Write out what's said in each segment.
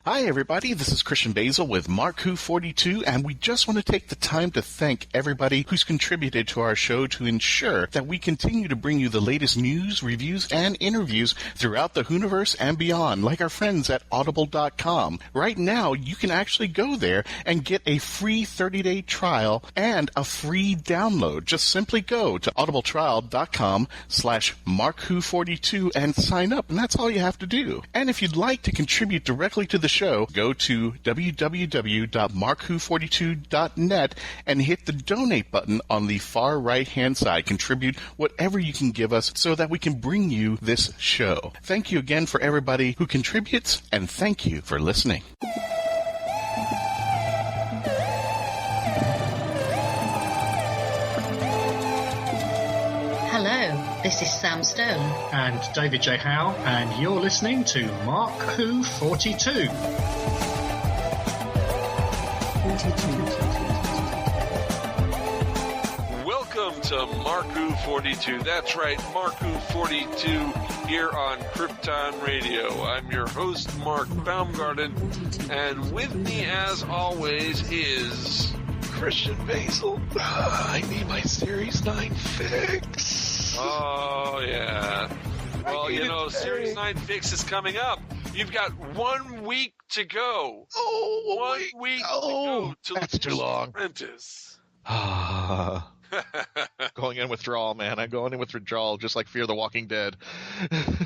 Hi, everybody. This is Christian-basel with Mark-Who42, and we just want to take the time to thank everybody who's contributed to our show to ensure that we continue to bring you the latest news, reviews, and interviews throughout the Whoniverse and beyond, like our friends at Audible.com. Right now, you can actually go there and get a free 30-day trial and a free download. Just simply go to audibletrial.com/Mark-Who42 and sign up, and that's all you have to do. And if you'd like to contribute directly to the show, go to www.mark-who42.net and hit the donate button on the far right-hand side. Contribute whatever you can give us so that we can bring you this show. Thank you again for everybody who contributes, and thank you for listening. Hello, this is Sam Stone. And David-J-Howe, and you're listening to Mark-Who42. Welcome to Mark-Who42. That's right, Mark-Who42 here on Krypton Radio. I'm your host, Mark-Baumgarten, and with me, as always, is Christian-basel. I need my Series 9 fix. Oh, yeah. Well, you know, Series 9 fix is coming up. You've got 1 week to go. Oh, 1 week to go till that's too long. Apprentice. Going in withdrawal, man. I'm going in with withdrawal, just like Fear the Walking Dead.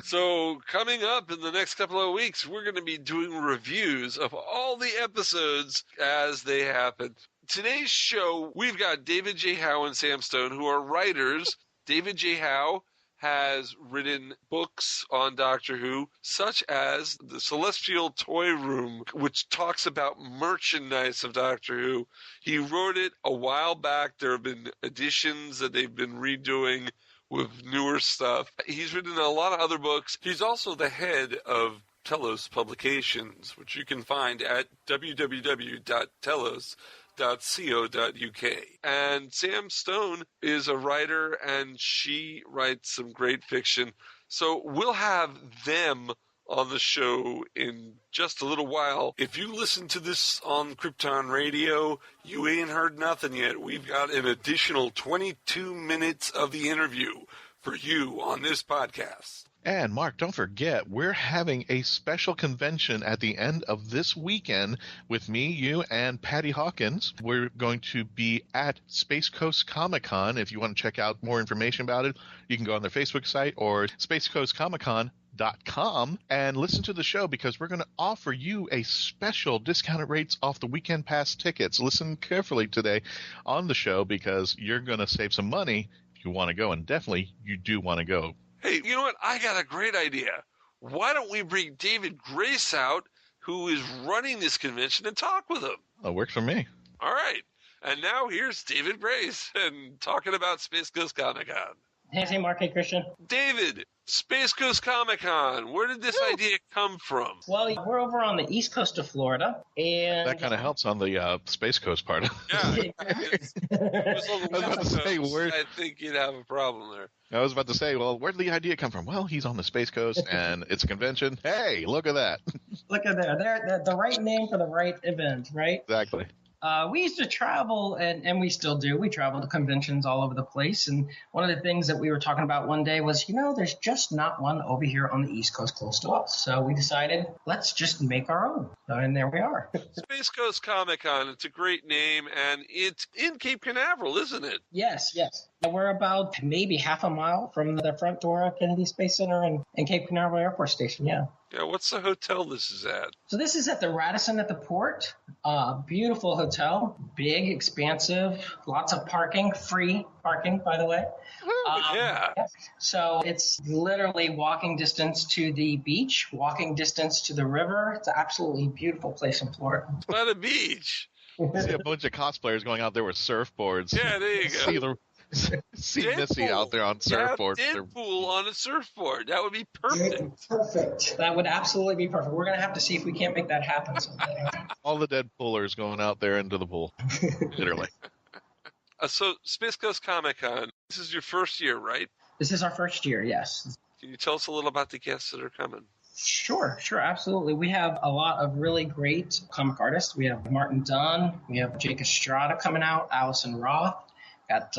So, coming up in the next couple of weeks, we're going to be doing reviews of all the episodes as they happen. Today's show, we've got David-J-Howe and Sam Stone, who are writers. David-J-Howe has written books on Doctor Who, such as The Celestial Toy Room, which talks about merchandise of Doctor Who. He wrote it a while back. There have been editions that they've been redoing with newer stuff. He's written a lot of other books. He's also the head of Telos Publications, which you can find at www.telos.co.uk. And Sam Stone is a writer, and she writes some great fiction. So we'll have them on the show in just a little while. If you listen to this on Krypton Radio, you ain't heard nothing yet. We've got an additional 22 minutes of the interview for you on this podcast. And, Mark, don't forget, we're having a special convention at the end of this weekend with me, you, and patty-hawkins. We're going to be at Space Coast Comic-Con. If you want to check out more information about it, you can go on their Facebook site or spacecoastcomiccon.com and listen to the show, because we're going to offer you a special discounted rates off the weekend pass tickets. Listen carefully today on the show, because you're going to save some money if you want to go, and definitely you do want to go. Hey, you know what? I got a great idea. Why don't we bring David Grace out, who is running this convention, and talk with him? That works for me. All right. And now here's David Grace and talking about Space Coast Comic-Con. Hey, Mark. Hey, Christian. David, Space Coast Comic-Con, where did this idea come from? Well, we're over on the east coast of Florida, and that kind of helps on the Space Coast part. Yeah. If it was on the I was about to say, I think you'd have a problem there. I was about to say, well, where did the idea come from? Well, he's on the Space Coast, and it's a convention. Hey, look at that. Look at there. They're the right name for the right event, right? Exactly. We used to travel, and we still do. We travel to conventions all over the place. And one of the things that we were talking about one day was, there's just not one over here on the East Coast close to us. So we decided, let's just make our own. And there we are. Space Coast Comic-Con, it's a great name, and it's in Cape Canaveral, isn't it? Yes. We're about maybe half a mile from the front door of Kennedy Space Center and Cape Canaveral Airport Station, yeah. Yeah, what's the hotel this is at? So this is at the Radisson at the port. Beautiful hotel, big, expansive, lots of parking, free parking, by the way. Yeah. So it's literally walking distance to the beach, walking distance to the river. It's an absolutely beautiful place in Florida. It's not a beach. See a bunch of cosplayers going out there with surfboards. Yeah, there you go. See Missy out there on surfboard. Deadpool on a surfboard. That would be perfect. Perfect. That would absolutely be perfect. We're going to have to see if we can't make that happen someday. All the Deadpoolers going out there into the pool. Literally. So, Space Coast Comic-Con, this is your first year, right? This is our first year, yes. Can you tell us a little about the guests that are coming? Sure, absolutely. We have a lot of really great comic artists. We have Martin Dunn, we have Jake Estrada coming out, Allison Roth, got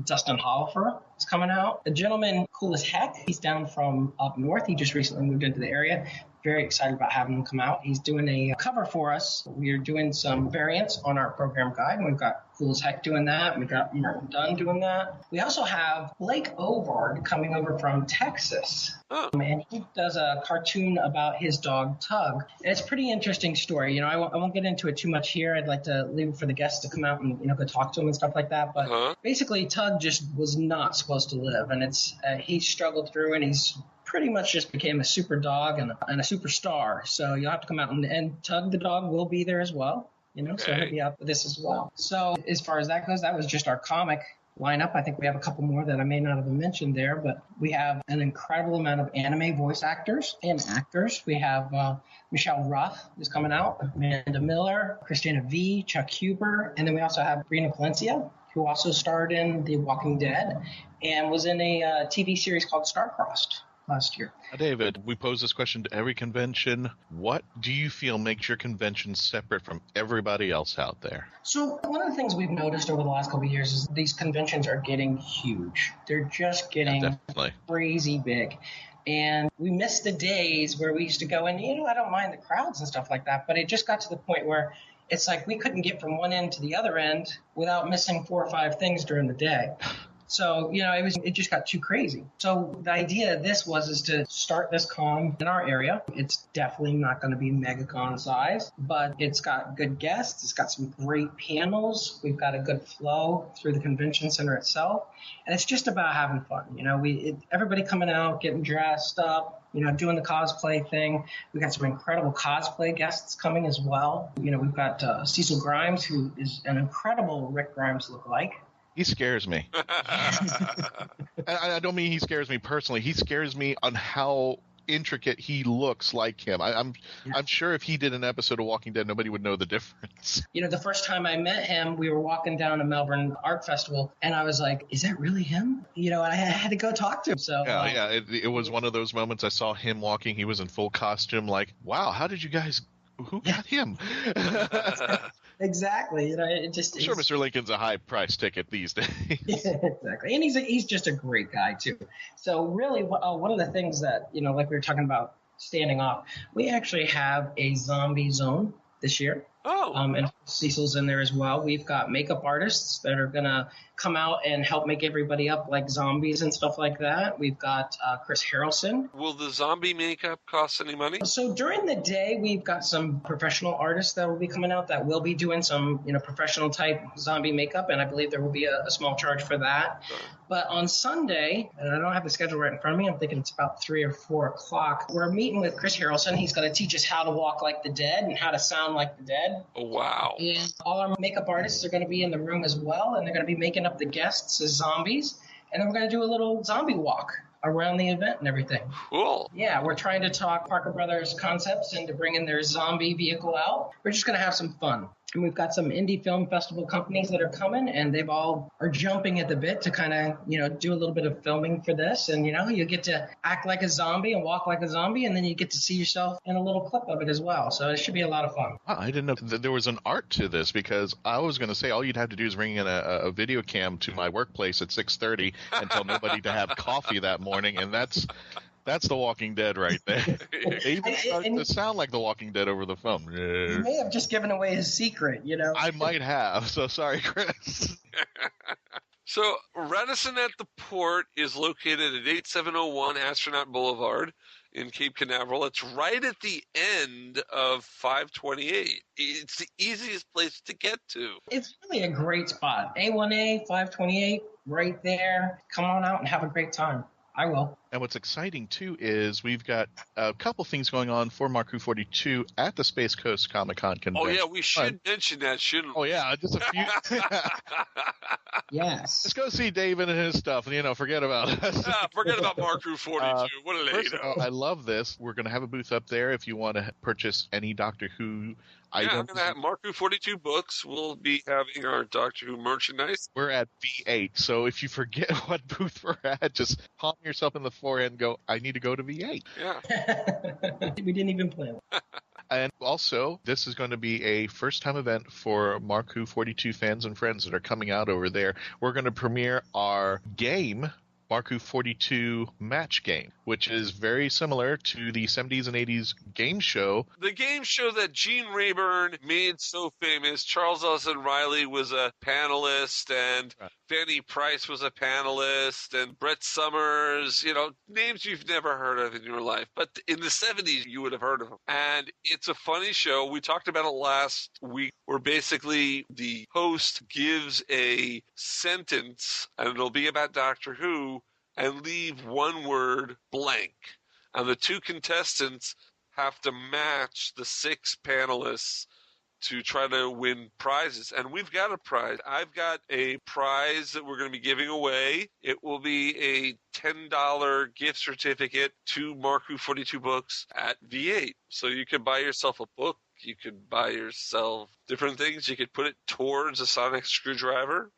Dustin Hollifer is coming out. The gentleman, cool as heck, he's down from up north. He just recently moved into the area. Very excited about having him come out. He's doing a cover for us. We are doing some variants on our program guide. We've got Cool as Heck doing that. We've got Martin Dunn doing that. We also have Blake Ovard coming over from Texas. Oh. And he does a cartoon about his dog, Tug. And it's a pretty interesting story. I won't get into it too much here. I'd like to leave it for the guests to come out and, go talk to him and stuff like that. But basically, Tug just was not supposed to live. And he struggled through, and he's pretty much just became a super dog and a superstar. So you'll have to come out and Tug the dog will be there as well. So he'll be out for this as well. So as far as that goes, that was just our comic lineup. I think we have a couple more that I may not have mentioned there, but we have an incredible amount of anime voice actors and actors. We have Michelle Ruff who's coming out, Amanda Miller, Christina V, Chuck Huber, and then we also have Brina Palencia, who also starred in The Walking Dead and was in a TV series called Star-Crossed last year. David, we pose this question to every convention. What do you feel makes your convention separate from everybody else out there? So one of the things we've noticed over the last couple of years is these conventions are getting huge. They're just getting crazy big. And we miss the days where we used to go and, I don't mind the crowds and stuff like that, but it just got to the point where it's like we couldn't get from one end to the other end without missing 4 or 5 things during the day. So, it just got too crazy. So the idea of this is to start this con in our area. It's definitely not going to be MegaCon size, but it's got good guests. It's got some great panels. We've got a good flow through the convention center itself. And it's just about having fun. Everybody coming out, getting dressed up, doing the cosplay thing. We've got some incredible cosplay guests coming as well. We've got Cecil Grimes, who is an incredible Rick Grimes lookalike. He scares me. I don't mean he scares me personally. He scares me on how intricate he looks like him. I'm sure if he did an episode of Walking Dead, nobody would know the difference. The first time I met him, we were walking down to Melbourne Art Festival, and I was like, is that really him? I had to go talk to him. So it was one of those moments. I saw him walking. He was in full costume. Like, wow, how did you guys? Who got him? Exactly. I'm sure Mr. Lincoln's a high price ticket these days. Exactly. And he's just a great guy too. So really one of the things that, like we were talking about standing off, we actually have a zombie zone this year. Oh. And Cecil's in there as well. We've got makeup artists that are going to come out and help make everybody up like zombies and stuff like that. We've got Chris Harrelson. Will the zombie makeup cost any money? So during the day, we've got some professional artists that will be coming out that will be doing some, professional type zombie makeup. And I believe there will be a small charge for that. Sure. But on Sunday, and I don't have the schedule right in front of me, I'm thinking it's about 3 or 4 o'clock, we're meeting with Chris Harrelson. He's going to teach us how to walk like the dead and how to sound like the dead. Oh, wow. And all our makeup artists are going to be in the room as well, and they're going to be making up the guests as zombies. And then we're going to do a little zombie walk around the event and everything. Cool. Yeah, we're trying to talk Parker Brothers Concepts into bringing their zombie vehicle out. We're just going to have some fun. And we've got some indie film festival companies that are coming, and they've all are jumping at the bit to kind of, do a little bit of filming for this. And, you get to act like a zombie and walk like a zombie, and then you get to see yourself in a little clip of it as well. So it should be a lot of fun. Wow, I didn't know that there was an art to this, because I was going to say all you'd have to do is bring in a video cam to my workplace at 6:30 and tell nobody to have coffee that morning, and that's The Walking Dead right there. They even started to sound like The Walking Dead over the phone. You may have just given away his secret, I might have, so sorry, Chris. So, Radisson at the Port is located at 8701 Astronaut Boulevard in Cape Canaveral. It's right at the end of 528. It's the easiest place to get to. It's really a great spot. A1A, 528, right there. Come on out and have a great time. I will. And what's exciting, too, is we've got a couple things going on for Mark Who 42 at the Space Coast Comic-Con convention. Oh, yeah, we should mention that, shouldn't we? Oh, yeah, just a few. Yes. Let's go see David and his stuff, and, forget about us. Forget about Mark Who 42. What a lady. First of all, I love this. We're going to have a booth up there if you want to purchase any Doctor Who items. Yeah, I'm going to have Mark Who 42 books. We'll be having our Doctor Who merchandise. We're at V8, so if you forget what booth we're at, just palm yourself in the beforehand and go, I need to go to V8. Yeah. We didn't even plan. And also, this is going to be a first-time event for Mark Who 42 fans and friends that are coming out over there. We're going to premiere our game, Mark Who 42 Match Game, which is very similar to the 70s and 80s game show. The game show that Gene Rayburn made so famous. Charles Nelson Riley was a panelist, and Fanny Price was a panelist, and Brett Summers, names you've never heard of in your life. But in the 70s, you would have heard of them. And it's a funny show. We talked about it last week, where basically the host gives a sentence, and it'll be about Doctor Who, and leave one word blank. And the two contestants have to match the 6 panelists to try to win prizes. And we've got a prize. I've got a prize that we're going to be giving away. It will be a $10 gift certificate to Mark Who 42 books at V8. So you can buy yourself a book. You could buy yourself different things. You could put it towards a sonic screwdriver.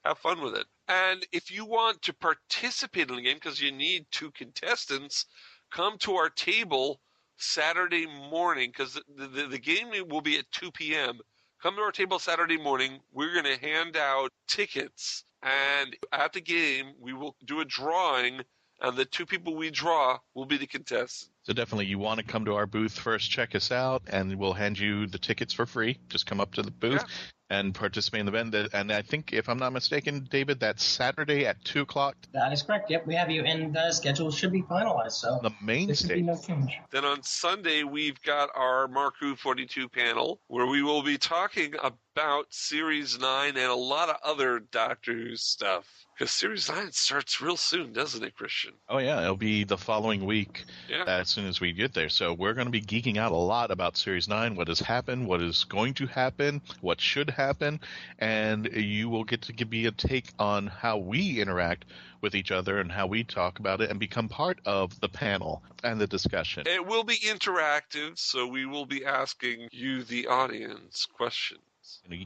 Have fun with it. And if you want to participate in the game, because you need 2 contestants, come to our table Saturday morning, because the game will be at 2 p.m. Come to our table Saturday morning. We're going to hand out tickets, and at the game, we will do a drawing, and the 2 people we draw will be the contestants. So definitely you want to come to our booth first, check us out, and we'll hand you the tickets for free. Just come up to the booth and participate in the event. And I think, if I'm not mistaken, David, that's Saturday at 2 o'clock. That is correct. Yep, we have you, and the schedule should be finalized. So the main there should be no change. Then on Sunday, we've got our Mark Who 42 panel, where we will be talking about Series 9 and a lot of other Doctor Who stuff. Because Series 9 starts real soon, doesn't it, Christian? Oh, yeah. It'll be the following week as soon as we get there. So we're going to be geeking out a lot about Series 9, what has happened, what is going to happen, what should happen, and you will get to give me a take on how we interact with each other and how we talk about it and become part of the panel and the discussion. It will be interactive, so we will be asking you, the audience, questions.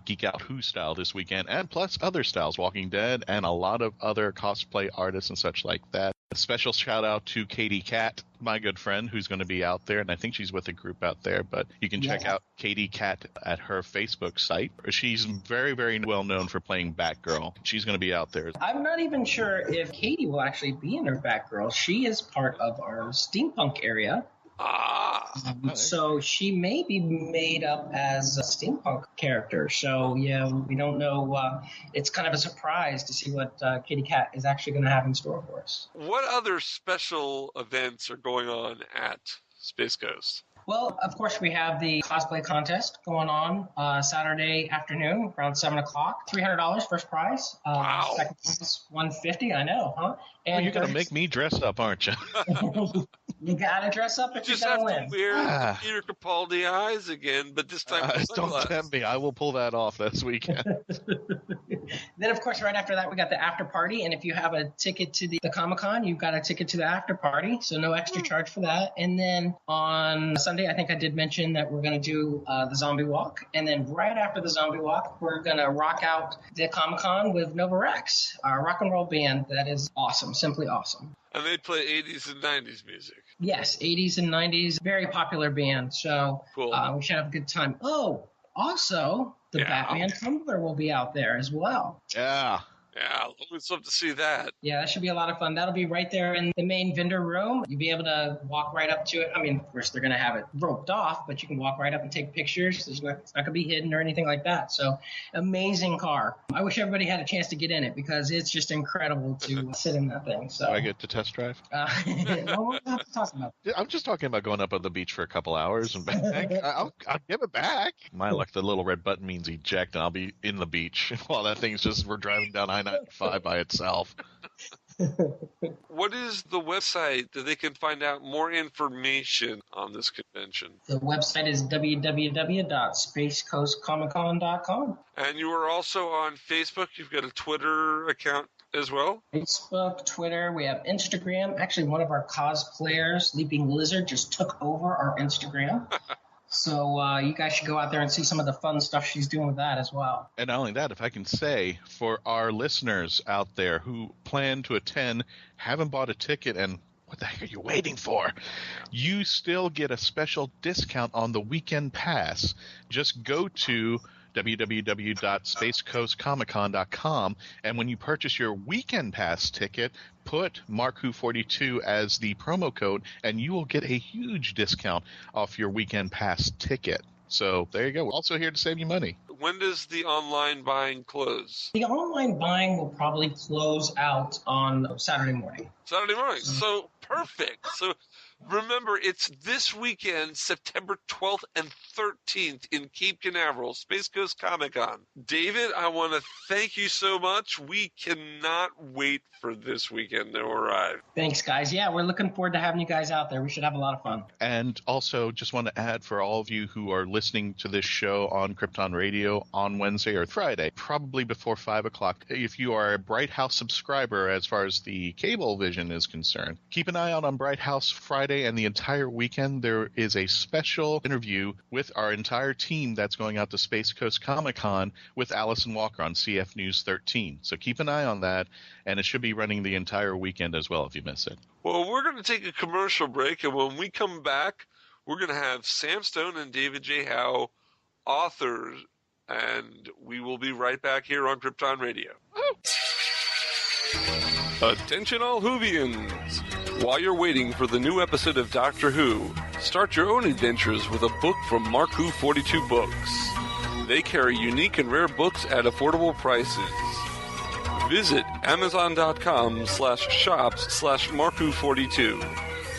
Geek Out Who style this weekend, and plus other styles, Walking Dead, and a lot of other cosplay artists and such like that. A special shout out to Katie Cat, my good friend, who's going to be out there, and I think she's with a group out there, but you can check out Katie Cat at her Facebook site. She's very, very well known for playing Batgirl. She's going to be out there. I'm not even sure if Katie will actually be in her Batgirl. She is part of our steampunk area. So she may be made up as a steampunk character. So, yeah, we don't know. It's kind of a surprise to see what Kitty Cat is actually going to have in store for us. What other special events are going on at Space Coast? Well, of course, we have the cosplay contest going on Saturday afternoon around 7 o'clock. $300 first prize. Wow. Second prize, $150. I know, huh? And you're going to make me dress up, aren't you? You got to dress up if you you're going to have to wear the Peter Capaldi eyes again, but this time with don't tempt me. I will pull that off this weekend. Then, of course, right after that, we got the after party. And if you have a ticket to the Comic-Con, you've got a ticket to the after party. So no extra charge for that. And then on Sunday, I think I did mention that we're going to do the zombie walk. And then right after the zombie walk, we're going to rock out the Comic-Con with Nova Rex, our rock and roll band that is awesome, simply awesome. And they play 80s and 90s music. Yes, 80s and 90s, very popular band. So cool. We should have a good time. Oh, also, the Batman Tumbler will be out there as well. Yeah. Yeah, let's love to see that. Yeah, that should be a lot of fun. That'll be right there in the main vendor room. You'll be able to walk right up to it. I mean, of course, they're going to have it roped off, but you can walk right up and take pictures. It's not going to be hidden or anything like that. So, amazing car. I wish everybody had a chance to get in it because it's just incredible to sit in that thing. So Do I get to test drive? Well, we'll have to talk about it. I'm just talking about going up on the beach for a couple hours and back. I'll give it back. My luck, the little red button means eject, and I'll be in the beach while that thing's just, we're driving down I-95 by itself. What is the website that they can find out more information on this convention? The website is www.spacecoastcomiccon.com. And you are also on Facebook. You've got a Twitter account as well? Facebook, Twitter, we have Instagram. Actually, one of our cosplayers, Leaping Lizard, just took over our Instagram. So you guys should go out there and see some of the fun stuff she's doing with that as well. And not only that, if I can say, for our listeners out there who plan to attend, haven't bought a ticket, and what the heck are you waiting for? You still get a special discount on the weekend pass. Just go to www.spacecoastcomiccon.com, and when you purchase your weekend pass ticket, put MarkWho42 as the promo code, and you will get a huge discount off your weekend pass ticket. So there you go. We're also here to save you money. When does the online buying close? The online buying will probably close out on Saturday morning. Saturday morning. So perfect. So remember, it's this weekend, September 12th and 13th in Cape Canaveral, Space Coast Comic-Con. David, I want to thank you so much. We cannot wait for this weekend to arrive. Thanks, guys. Yeah, we're looking forward to having you guys out there. We should have a lot of fun. And also just want to add, for all of you who are listening to this show on Krypton Radio on Wednesday or Friday, probably before 5 o'clock, if you are a Bright House subscriber as far as the cable vision is concerned, keep an eye out on Bright House Friday and the entire weekend. There is a special interview with our entire team that's going out to Space Coast Comic-Con with Allison Walker on CF News 13. So keep an eye on that, and it should be running the entire weekend as well if you miss it. Well, we're going to take a commercial break, and when we come back, we're going to have Sam Stone and David-J-Howe, authors, and we will be right back here on Krypton Radio. Attention all Whovians! While you're waiting for the new episode of Doctor Who, start your own adventures with a book from MarkWho42 Books. They carry unique and rare books at affordable prices. Visit Amazon.com/shops/MarkWho42.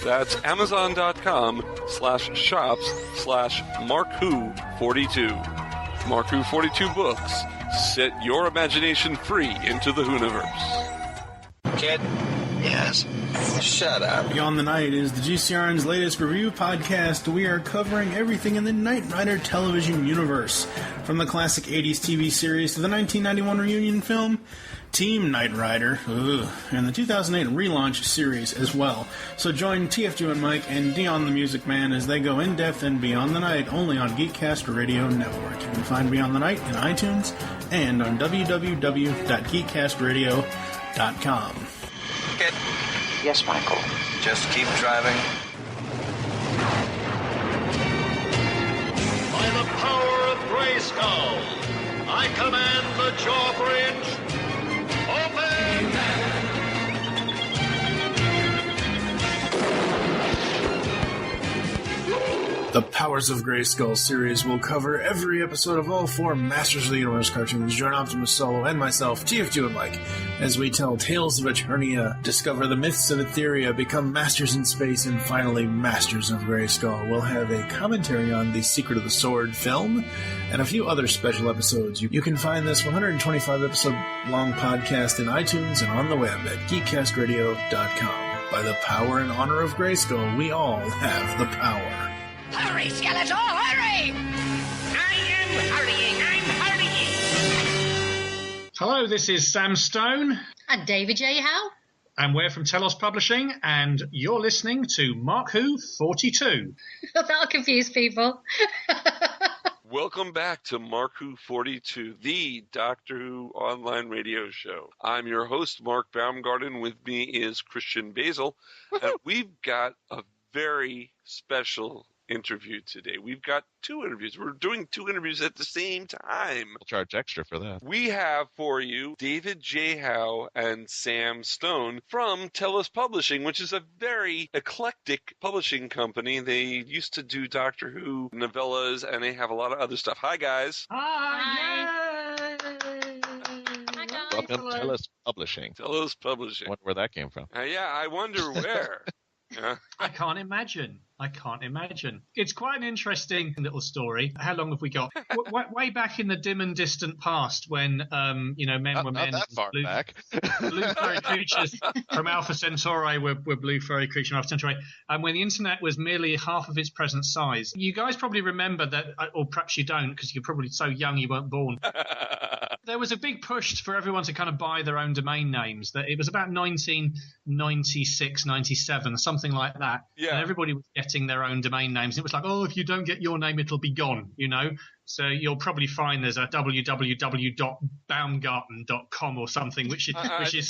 That's Amazon.com/shops/MarkWho42. MarkWho42 Books. Set your imagination free into the Whoniverse. Kid? Yes? Shut up. Beyond the Night is the GCRN's latest review podcast. We are covering everything in the Knight Rider television universe, from the classic 80s TV series to the 1991 reunion film, Team Knight Rider, and the 2008 relaunch series as well. So join TFG and Mike and Dion the Music Man as they go in-depth and Beyond the Night, only on Geekcast Radio Network. You can find Beyond the Night in iTunes and on www.geekcastradio.com. Kid? Yes, Michael. Just keep driving. By the power of Grayskull, I command the Jawbridge. Open! The Powers of Grayskull series will cover every episode of all 4 Masters of the Universe cartoons. Join Optimus Solo and myself, TFG and Mike, as we tell tales of Eternia, discover the myths of Etheria, become masters in space, and finally Masters of Grayskull. We'll have a commentary on the Secret of the Sword film and a few other special episodes. You can find this 125-episode-long podcast in iTunes and on the web at geekcastradio.com. By the power and honor of Grayskull, we all have the power. Hurry, Skeletor, hurry! I am hurrying, Hello, this is Sam Stone. And David-J-Howe. And we're from Telos Publishing, and you're listening to MarkWho42. That'll confuse people. Welcome back to MarkWho42, the Doctor Who online radio show. I'm your host, Mark Baumgarten. With me is Christian-basel, and we've got a very special interview today. We've got 2 interviews. We're doing 2 interviews at the same time. I'll charge extra for that. We have for you David-J-Howe and Sam Stone from Telos Publishing, which is a very eclectic publishing company. They used to do Doctor Who novellas, and they have a lot of other stuff. Hi, guys. Hi. Welcome to Telos Publishing. Telos Publishing. I wonder where that came from. Yeah, I wonder where. I can't imagine. It's quite an interesting little story. How long have we got? Way back in the dim and distant past, when men were men. Not that far back. Blue fairy creatures from Alpha Centauri were blue fairy creatures from Alpha Centauri, and when the internet was merely half of its present size. You guys probably remember that, or perhaps you don't, because you're probably so young you weren't born. There was a big push for everyone to kind of buy their own domain names. That it was about 1996, 97, something like that. Yeah. And everybody was getting their own domain names. It was like, oh, if you don't get your name, it'll be gone, you know? So you'll probably find there's a www.boumgarten.com or something, which is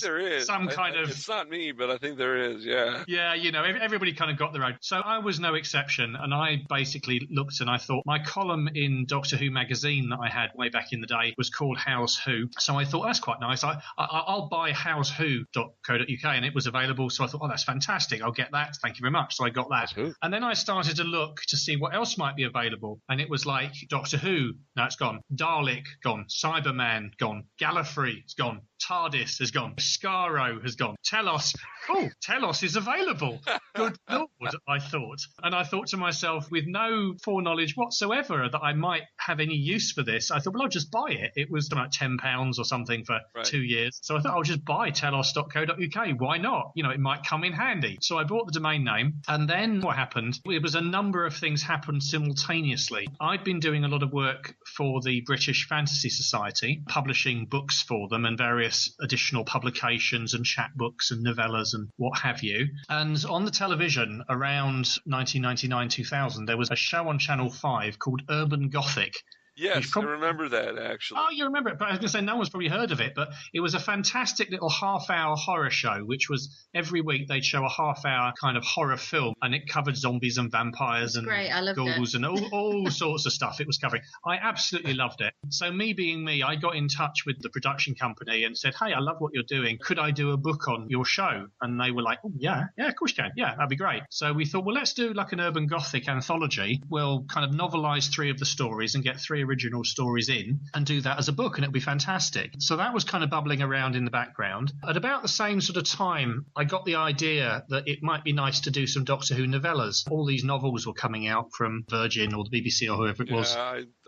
there is. some kind of... It's not me, but I think there is, yeah. Yeah, you know, everybody kind of got their own. So I was no exception, and I basically looked and I thought my column in Doctor Who magazine that I had way back in the day was called How's Who. So I thought, that's quite nice. I'll buy howswho.co.uk, and it was available. So I thought, oh, that's fantastic. I'll get that. Thank you very much. So I got that. And then I started to look to see what else might be available. And it was like Doctor Who. No, it's gone. Dalek, gone. Cyberman, gone. Gallifrey, it's gone. TARDIS has gone. Skaro has gone. Telos. Oh, Telos is available. Good Lord, I thought. And I thought to myself, with no foreknowledge whatsoever that I might have any use for this, I thought, well, I'll just buy it. It was about £10 or something for 2 years. So I thought, I'll just buy telos.co.uk. Why not? You know, it might come in handy. So I bought the domain name. And then what happened? It was a number of things happened simultaneously. I'd been doing a lot of work for the British Fantasy Society, publishing books for them and various additional publications and chapbooks and novellas and what have you. And on the television around 1999-2000, there was a show on Channel 5 called Urban Gothic. Yes, I remember that, actually. Oh, you remember it, but I was going to say no one's probably heard of it, but it was a fantastic little half-hour horror show, which was every week they'd show a half-hour kind of horror film, and it covered zombies and vampires and ghouls and all sorts of stuff it was covering. I absolutely loved it. So me being me, I got in touch with the production company and said, hey, I love what you're doing. Could I do a book on your show? And they were like, oh, yeah, of course you can. Yeah, that'd be great. So we thought, well, let's do like an urban gothic anthology. We'll kind of novelize 3 of the stories and get 3 original stories in and do that as a book, and it'll be fantastic. So that was kind of bubbling around in the background. At about the same sort of time, I got the idea that it might be nice to do some Doctor Who novellas. All these novels were coming out from Virgin or the BBC or whoever it was.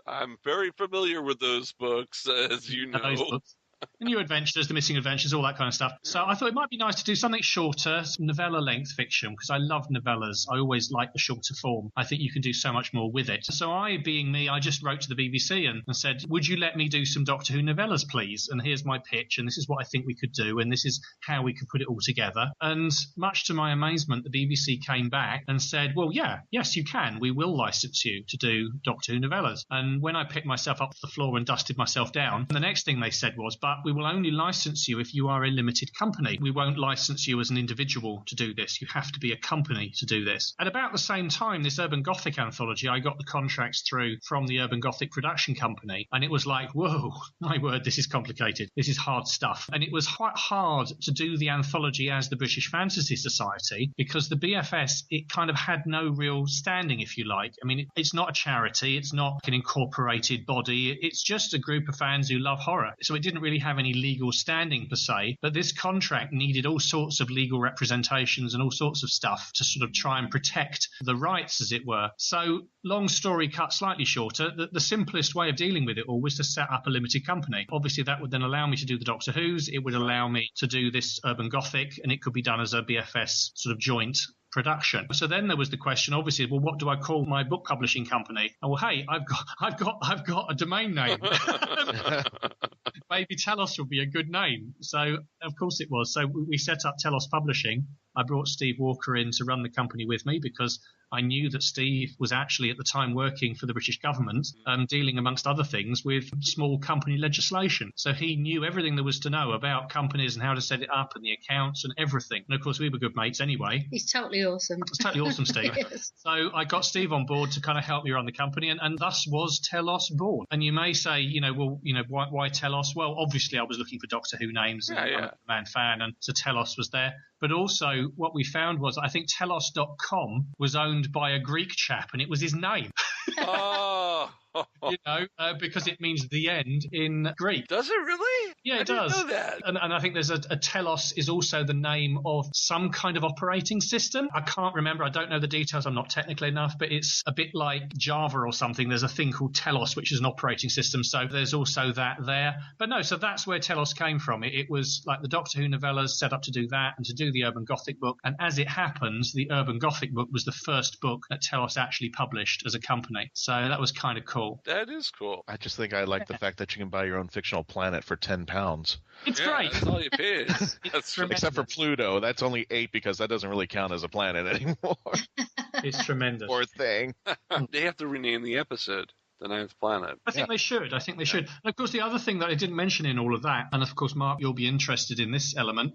I'm very familiar with those books, as you know. Those books. The New Adventures, The Missing Adventures, all that kind of stuff. So I thought it might be nice to do something shorter, novella-length fiction, because I love novellas. I always like the shorter form. I think you can do so much more with it. So I, being me, I just wrote to the BBC and said, would you let me do some Doctor Who novellas, please? And here's my pitch, and this is what I think we could do, and this is how we could put it all together. And much to my amazement, the BBC came back and said, well, yes, you can. We will license you to do Doctor Who novellas. And when I picked myself up off the floor and dusted myself down, the next thing they said was, but we will only license you if you are a limited company. We won't license you as an individual to do this. You have to be a company to do this. At about the same time, this Urban Gothic anthology, I got the contracts through from the Urban Gothic production company, and it was like, whoa, my word, this is complicated. This is hard stuff. And it was quite hard to do the anthology as the British Fantasy Society because the BFS, it kind of had no real standing, if you like. I mean, it's not a charity. It's not an incorporated body. It's just a group of fans who love horror. So it didn't really have any legal standing per se, but this contract needed all sorts of legal representations and all sorts of stuff to sort of try and protect the rights, as it were. So long story cut slightly shorter, the simplest way of dealing with it all was to set up a limited company. Obviously that would then allow me to do the Doctor Who's, it would allow me to do this Urban Gothic, and it could be done as a BFS sort of joint production. So then there was the question, obviously, well, what do I call my book publishing company? And well, hey, I've got a domain name. Maybe Telos would be a good name. So of course it was. So we set up Telos Publishing. I brought Steve Walker in to run the company with me because I knew that Steve was actually at the time working for the British government, dealing amongst other things with small company legislation. So he knew everything there was to know about companies and how to set it up and the accounts and everything. And of course we were good mates anyway. He's totally awesome. It's totally awesome, Steve. Yes. So I got Steve on board to kind of help me run the company, and thus was Telos born. And you may say, why Telos? Well, obviously I was looking for Doctor Who names, and I'm a Man fan, and so Telos was there. But also what we found was I think Telos.com was owned by a Greek chap, and it was his name. Oh. Because it means the end in Greek. Does it really? Yeah, it does. I didn't know that. And I think there's a Telos is also the name of some kind of operating system. I can't remember. I don't know the details. I'm not technical enough, but it's a bit like Java or something. There's a thing called Telos, which is an operating system. So there's also that there. But no, so that's where Telos came from. It was like the Doctor Who novellas set up to do that and to do the Urban Gothic book. And as it happens, the Urban Gothic book was the first book that Telos actually published as a company. So that was kind of cool. cool. That is cool. I just think I like the fact that you can buy your own fictional planet for £10. It's great. That's all you pay. That's Except for Pluto, that's only 8 because that doesn't really count as a planet anymore. It's tremendous. Poor thing. They have to rename the episode The Ninth Planet. I think they should. I think they should. And of course, the other thing that I didn't mention in all of that, and of course, Mark, you'll be interested in this element,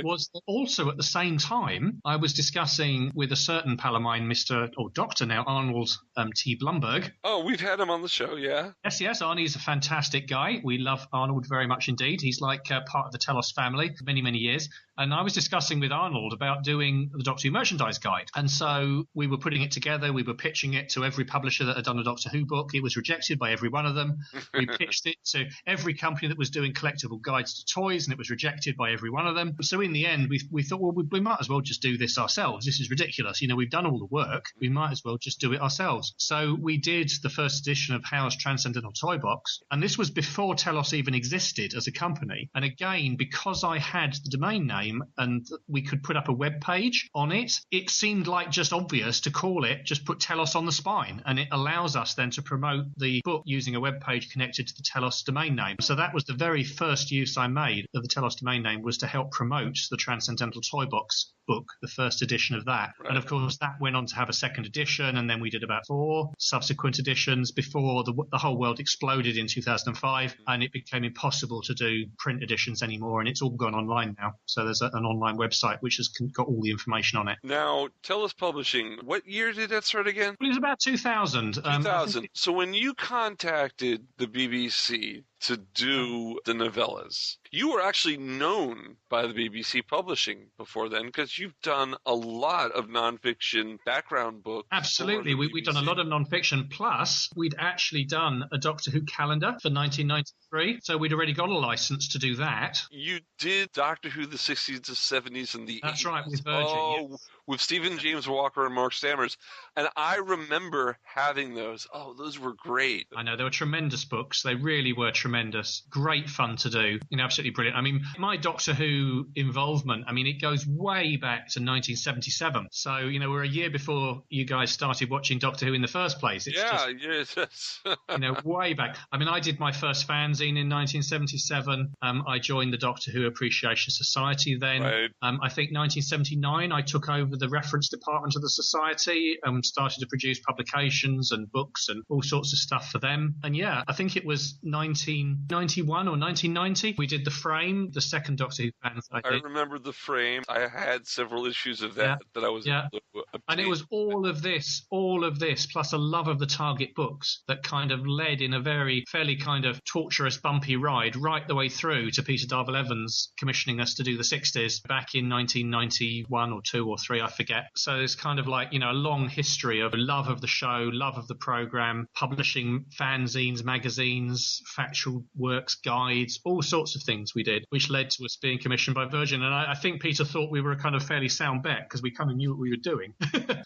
was that also at the same time, I was discussing with a certain pal of mine, Mr. or Dr. now, Arnold T. Blumberg. Oh, we've had him on the show, yeah. Yes, Arnie's a fantastic guy. We love Arnold very much indeed. He's like part of the Telos family for many, many years. And I was discussing with Arnold about doing the Doctor Who merchandise guide. And so we were putting it together. We were pitching it to every publisher that had done a Doctor Who book. It was rejected by every one of them. We pitched it to every company that was doing collectible guides to toys, and it was rejected by every one of them. So in the end, we thought, well, we might as well just do this ourselves. This is ridiculous. You know, we've done all the work. We might as well just do it ourselves. So we did the first edition of Howe's Transcendental Toy Box. And this was before Telos even existed as a company. And again, because I had the domain name and we could put up a web page on it, it seemed like just obvious to call it, just put Telos on the spine. And it allows us then to promote the book using a web page connected to the Telos domain name. So that was the very first use I made of the Telos domain name, was to help promote the Transcendental Toy Box book, the first edition of that. Right. And of course that went on to have a second edition, and then we did about 4 subsequent editions before the whole world exploded in 2005, and it became impossible to do print editions anymore, and it's all gone online now. So there's an online website which has got all the information on it. Now, Telos Publishing, what year did that start again? Well, it was about 2000. 2000. So when you contacted the BBC to do the novellas, you were actually known by the BBC Publishing before then, because you've done a lot of nonfiction background books. Absolutely. We've done a lot of nonfiction, plus we'd actually done a Doctor Who calendar for 1993, so we'd already got a license to do that. You did Doctor Who the 60s to 70s and the 80s. That's right, with Virgin. Yes. With Stephen James Walker and Mark Stammers. And I remember having those. Oh, those were great. I know, they were tremendous books. They really were tremendous. Great fun to do. You know, absolutely brilliant. I mean, my Doctor Who involvement, I mean, it goes way back to 1977. So, you know, we're a year before you guys started watching Doctor Who in the first place. It's yes. You know, way back. I mean, I did my first fanzine in 1977. I joined the Doctor Who Appreciation Society then. Right. I think 1979, I took over the reference department of the society and started to produce publications and books and all sorts of stuff for them. And yeah, I think it was 1991 or 1990 we did the Frame, the second Doctor Who fans. I remember the Frame. I had several issues of that I was able to obtain. And it was all of this plus a love of the Target books that kind of led in a fairly kind of torturous, bumpy ride right the way through to Peter Darvill Evans commissioning us to do the 60s back in 1991 or 2 or 3, I forget. So it's kind of like, you know, a long history of love of the show, love of the program, publishing fanzines, magazines, factual works, guides, all sorts of things we did, which led to us being commissioned by Virgin. And I think Peter thought we were a kind of fairly sound bet because we kind of knew what we were doing.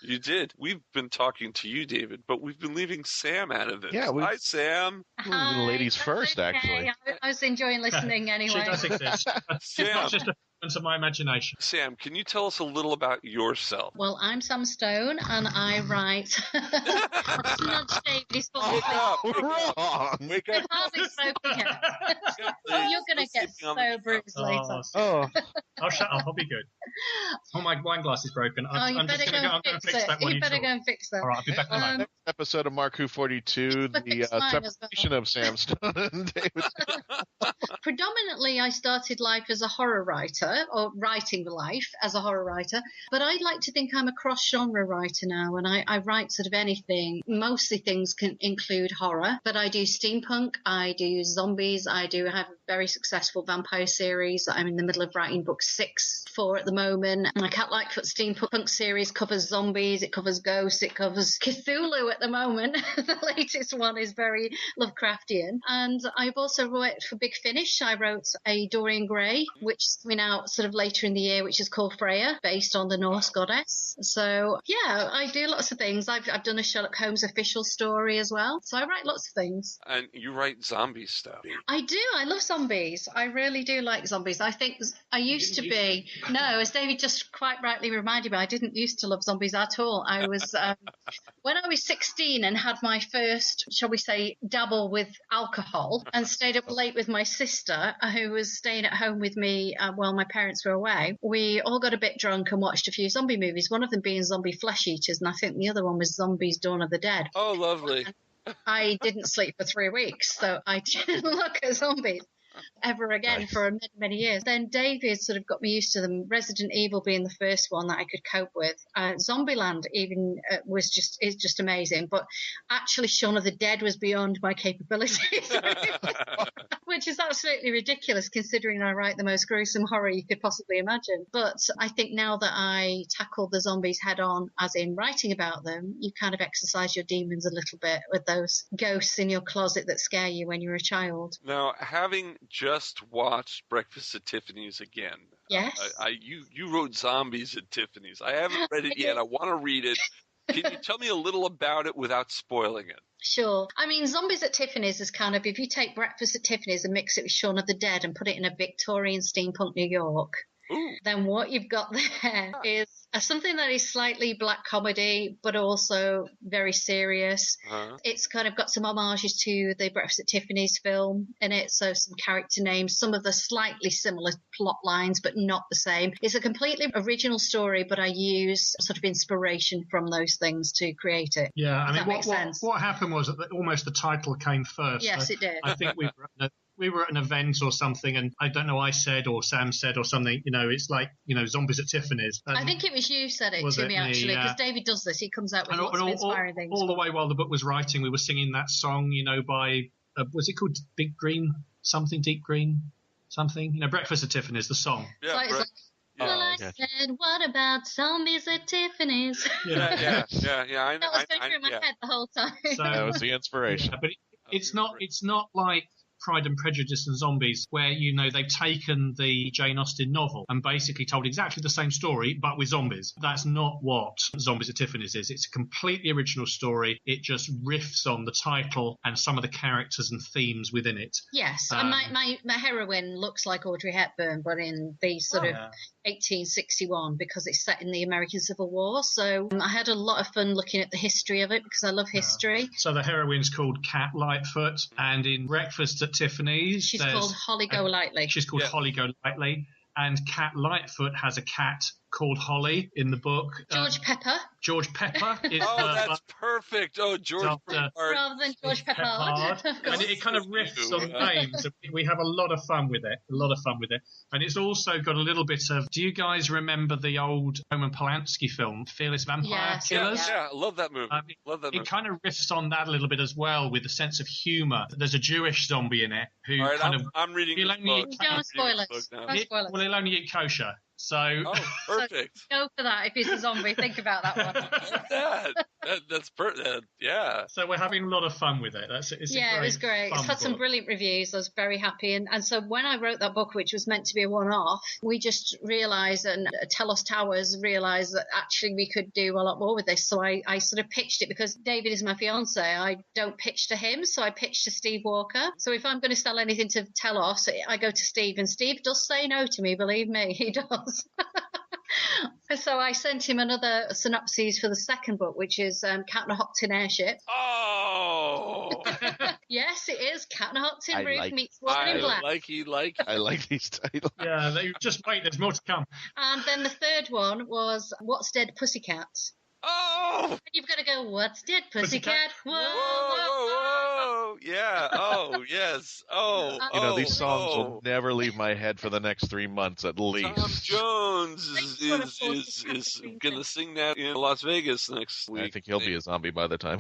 You did. We've been talking to you, David, but we've been leaving Sam out of it. Yeah, Hi, Sam. Hi, ladies first, actually. I was enjoying listening anyway. She does exist. Sam. Just a of my imagination. Sam, can you tell us a little about yourself? Well, I'm Sam Stone, and I write. That's not David's fault. Wake up! Wrong. Wake up! I've hardly spoken yet. You're going to get so bruised later. I'll shut up. I'll be good. Oh, my wine glass is broken. You better go and fix it. You better go and fix that. All right, I'll be back in a moment. Next episode of Mark Who 42, the separation of Sam Stone and David. Predominantly, I started life as a horror writer, or writing life as a horror writer, but I like to think I'm a cross-genre writer now, and I write sort of anything. Mostly things can include horror, but I do steampunk, I do zombies, I do have a very successful vampire series that I'm in the middle of writing book 6 for at the moment. My Cat Lightfoot steampunk series covers zombies, it covers ghosts, it covers Cthulhu at the moment. The latest one is very Lovecraftian. And I've also worked for Big Finish finish, I wrote a Dorian Gray, which is coming out sort of later in the year, which is called Freya, based on the Norse goddess. So, yeah, I do lots of things. I've done a Sherlock Holmes official story as well. So I write lots of things. And you write zombie stuff. I do. I love zombies. I really do like zombies. I think I used to be. No, as David just quite rightly reminded me, I didn't used to love zombies at all. I was, when I was 16 and had my first, shall we say, dabble with alcohol and stayed up late with my sister, who was staying at home with me while my parents were away, we all got a bit drunk and watched a few zombie movies, one of them being Zombie Flesh Eaters, and I think the other one was Zombies Dawn of the Dead. Oh, lovely. I didn't sleep for 3 weeks, so I didn't look at zombies ever again for many, many years. Then David sort of got me used to them, Resident Evil being the first one that I could cope with. Zombieland even is just amazing, but actually Shaun of the Dead was beyond my capabilities, which is absolutely ridiculous considering I write the most gruesome horror you could possibly imagine. But I think now that I tackle the zombies head on, as in writing about them, you kind of exercise your demons a little bit with those ghosts in your closet that scare you when you're a child. Now, having just watched Breakfast at Tiffany's again. Yes. You wrote Zombies at Tiffany's. I haven't read it yet. I want to read it. Can you tell me a little about it without spoiling it? Sure. I mean, Zombies at Tiffany's is kind of, if you take Breakfast at Tiffany's and mix it with Shaun of the Dead and put it in a Victorian steampunk New York, then what you've got there is something that is slightly black comedy, but also very serious. It's kind of got some homages to the Breakfast at Tiffany's film in it, so some character names, some of the slightly similar plot lines, but not the same. It's a completely original story, but I use sort of inspiration from those things to create it. Yeah, I mean, that makes sense. What happened was that almost the title came first. Yes, it did. I think we were at an event or something, and I don't know, I said or Sam said or something, it's like, Zombies at Tiffany's. I think it was you said it to me, actually, because David does this. He comes out with lots of inspiring things. All the way while the book was writing, we were singing that song, by, was it called Big Green something, Deep Green something? Breakfast at Tiffany's, the song. Yeah, I said, what about Zombies at Tiffany's? Yeah. That was going through my head the whole time. So, that was the inspiration. Yeah, but it's not like Pride and Prejudice and Zombies, where, they've taken the Jane Austen novel and basically told exactly the same story, but with zombies. That's not what Zombies at Tiffany's is. It's a completely original story. It just riffs on the title and some of the characters and themes within it. Yes, and my heroine looks like Audrey Hepburn, but in the sort of 1861, because it's set in the American Civil War. So I had a lot of fun looking at the history of it, because I love history. So the heroine's called Cat Lightfoot, and in Breakfast at Tiffany's, she's called Holly Golightly. She's called Holly Golightly, and Cat Lightfoot has a cat called Holly in the book. George Pepper. George Pepper is that's perfect. Oh, George Pepper. Rather than George Peppard. And it kind of riffs on names. We have a lot of fun with it. And it's also got a little bit of, do you guys remember the old Roman Polanski film, Fearless Vampire Killers? Yeah, I love that movie. It kind of riffs on that a little bit as well, with a sense of humour. There's a Jewish zombie in it who I'm reading this book. Don't spoil it. Well, he'll only eat kosher. So, perfect. So go for that if he's a zombie. Think about that one. That's perfect. Yeah. So we're having a lot of fun with it. It was great. It's had some brilliant reviews. I was very happy. And so when I wrote that book, which was meant to be a one-off, we just realised, and Telos Towers realised that actually we could do a lot more with this. So I sort of pitched it, because David is my fiance. I don't pitch to him, so I pitched to Steve Walker. So if I'm going to sell anything to Telos, I go to Steve, and Steve does say no to me. Believe me, he does. So I sent him another synopsis for the second book, which is Cat in a Hot Tin Airship. Oh! Yes, it is. Cat in a Hot Tin Roof meets Woman in Black. I like these titles. Yeah, just wait, there's more to come. And then the third one was What's Dead Pussycat? Oh! And you've got to go, what's dead, pussycat? Whoa, whoa. Yeah. Oh, yes. Oh. These songs will never leave my head for the next 3 months at least. Tom Jones is going to sing that in Las Vegas next week. I think he'll be a zombie by the time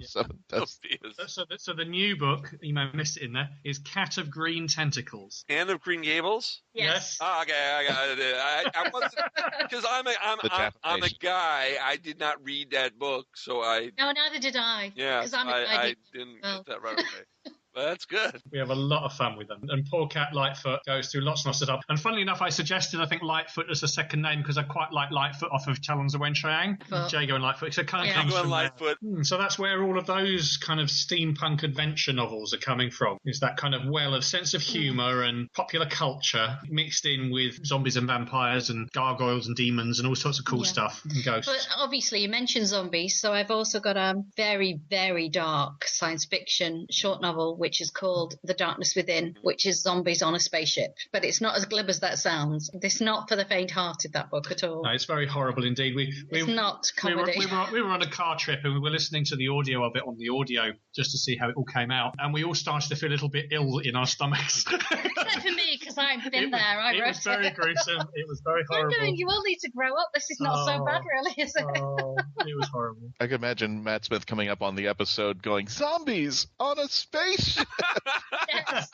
So the new book, you may have missed it in there, is Cat of Green Tentacles. Anne of Green Gables? Yes. Oh, okay, I got it. I wasn't, because I'm a guy. I did not read that book, so I. No, neither did I. Yeah, because I'm I didn't get that right away. That's good. We have a lot of fun with them. And poor cat Lightfoot goes through lots and lots of stuff. And funnily enough, I suggested, I think, Lightfoot as a second name because I quite like Lightfoot off of Talons of Wen-Chiang. Jago and Lightfoot. So it kind of comes from Lightfoot. So that's where all of those kind of steampunk adventure novels are coming from. Is that kind of well of sense of humour and popular culture mixed in with zombies and vampires and gargoyles and demons and all sorts of cool stuff and ghosts. But obviously you mentioned zombies, so I've also got a very, very dark science fiction short novel which is called The Darkness Within, which is zombies on a spaceship. But it's not as glib as that sounds. It's not for the faint-hearted, that book at all. No, it's very horrible indeed. It's not comedy. We were on a car trip and we were listening to the audio of it on the audio just to see how it all came out, and we all started to feel a little bit ill in our stomachs. Except for me, because I've been there. It was very gruesome. It was very horrible. You all need to grow up. This is not so bad, really, is it? It was horrible. I could imagine Matt Smith coming up on the episode going, "Zombies on a spaceship." Yes.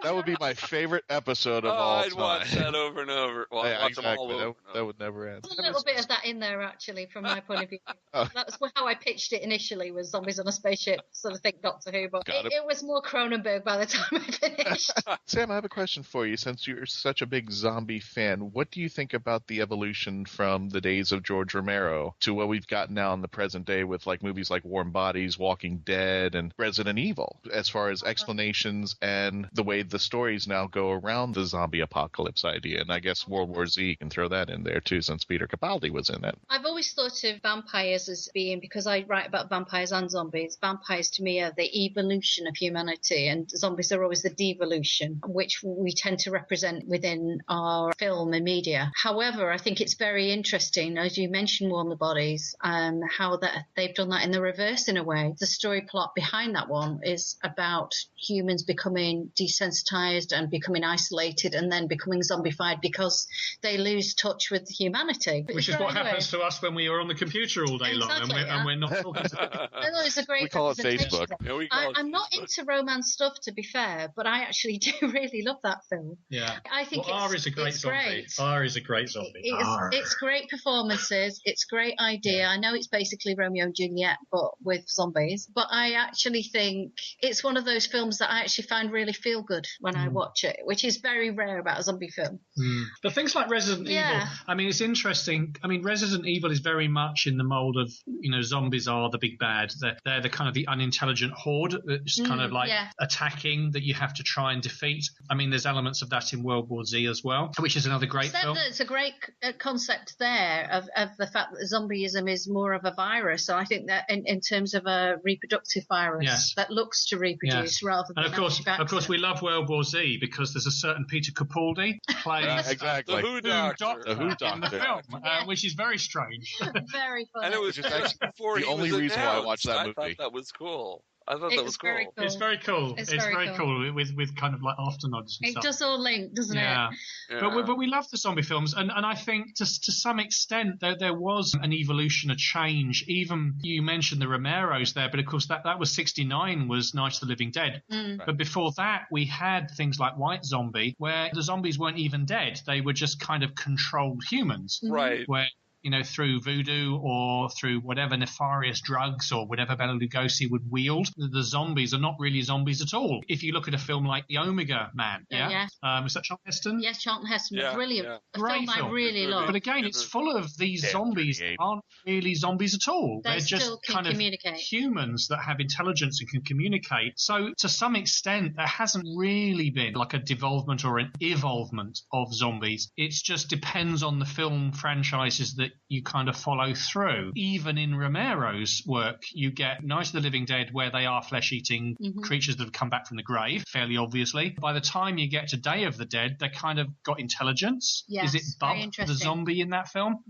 That would be my favorite episode of all time. I'd watch that over and over. Well, yeah, watch them all over. That would never end. There's a little bit of that in there, actually, from my point of view. That was how I pitched it initially, was zombies on a spaceship, sort of think Doctor Who, but it was more Cronenberg by the time I finished. Sam, I have a question for you. Since you're such a big zombie fan, what do you think about the evolution from the days of George Romero to what we've got now in the present day with like movies like Warm Bodies, Walking Dead, and Resident Evil, as far as explanations and the way the stories now go around the zombie apocalypse idea? And I guess World War Z, you can throw that in there too, since Peter Capaldi was in it. I've always thought of vampires as being, because I write about vampires and zombies, vampires to me are the evolution of humanity, and zombies are always the devolution, which we tend to represent within our film and media. However, I think it's very interesting, as you mentioned, Warm Bodies, how that they've done that in the reverse in a way. The story plot behind that one is about humans becoming desensitized and becoming isolated and then becoming zombified because they lose touch with humanity. Which is what happens to us when we are on the computer all day long and we're not talking to It's a great we call it Facebook. Yeah, I'm not into romance stuff, to be fair, but I actually do really love that film. Yeah. I think R is a great zombie. Great. R is a great zombie. It's great performances. It's great idea. I know it's basically Romeo and Juliet, but with zombies. But I actually think it's one of those films that I actually find really feel good when I watch it, which is very rare about a zombie film. But things like Resident Evil, I mean, it's interesting. I mean, Resident Evil is very much in the mold of, zombies are the big bad. They're the kind of the unintelligent horde that's kind of like attacking that you have to try and defeat. I mean, there's elements of that in World War Z as well, which is another great film. It's a great concept there of the fact that zombieism is more of a virus. So I think that in terms of a reproductive virus that looks to reproduce rather than... And of course, we love World War Z because there's a certain Peter Capaldi playing exactly. the Who Doctor in the film, which is very strange. Very funny. And it was just actually before the only reason why I watched that movie. I thought that was cool. I thought that was cool. It's very cool. It's very cool with kind of like afternods and stuff. It does all link, doesn't it? But we love the zombie films, and I think to some extent there was an evolution, a change. Even you mentioned the Romeros there, but of course that was 1969 was Night of the Living Dead. But before that we had things like White Zombie, where the zombies weren't even dead; they were just kind of controlled humans, right? Where through voodoo or through whatever nefarious drugs or whatever Bela Lugosi would wield, the zombies are not really zombies at all. If you look at a film like The Omega Man, is that Charlton Heston? Yes, Charlton Heston. Brilliant. Yeah. A film I really love. But again, it's full of these zombies that aren't really zombies at all. They're just kind of humans that have intelligence and can communicate. So to some extent, there hasn't really been like a devolvement or an evolvement of zombies. It just depends on the film franchises that you kind of follow through. Even in Romero's work, you get Night of the Living Dead, where they are flesh-eating creatures that have come back from the grave, fairly obviously. By the time you get to Day of the Dead, they kind of got intelligence. Yes, is it Bub, the zombie in that film?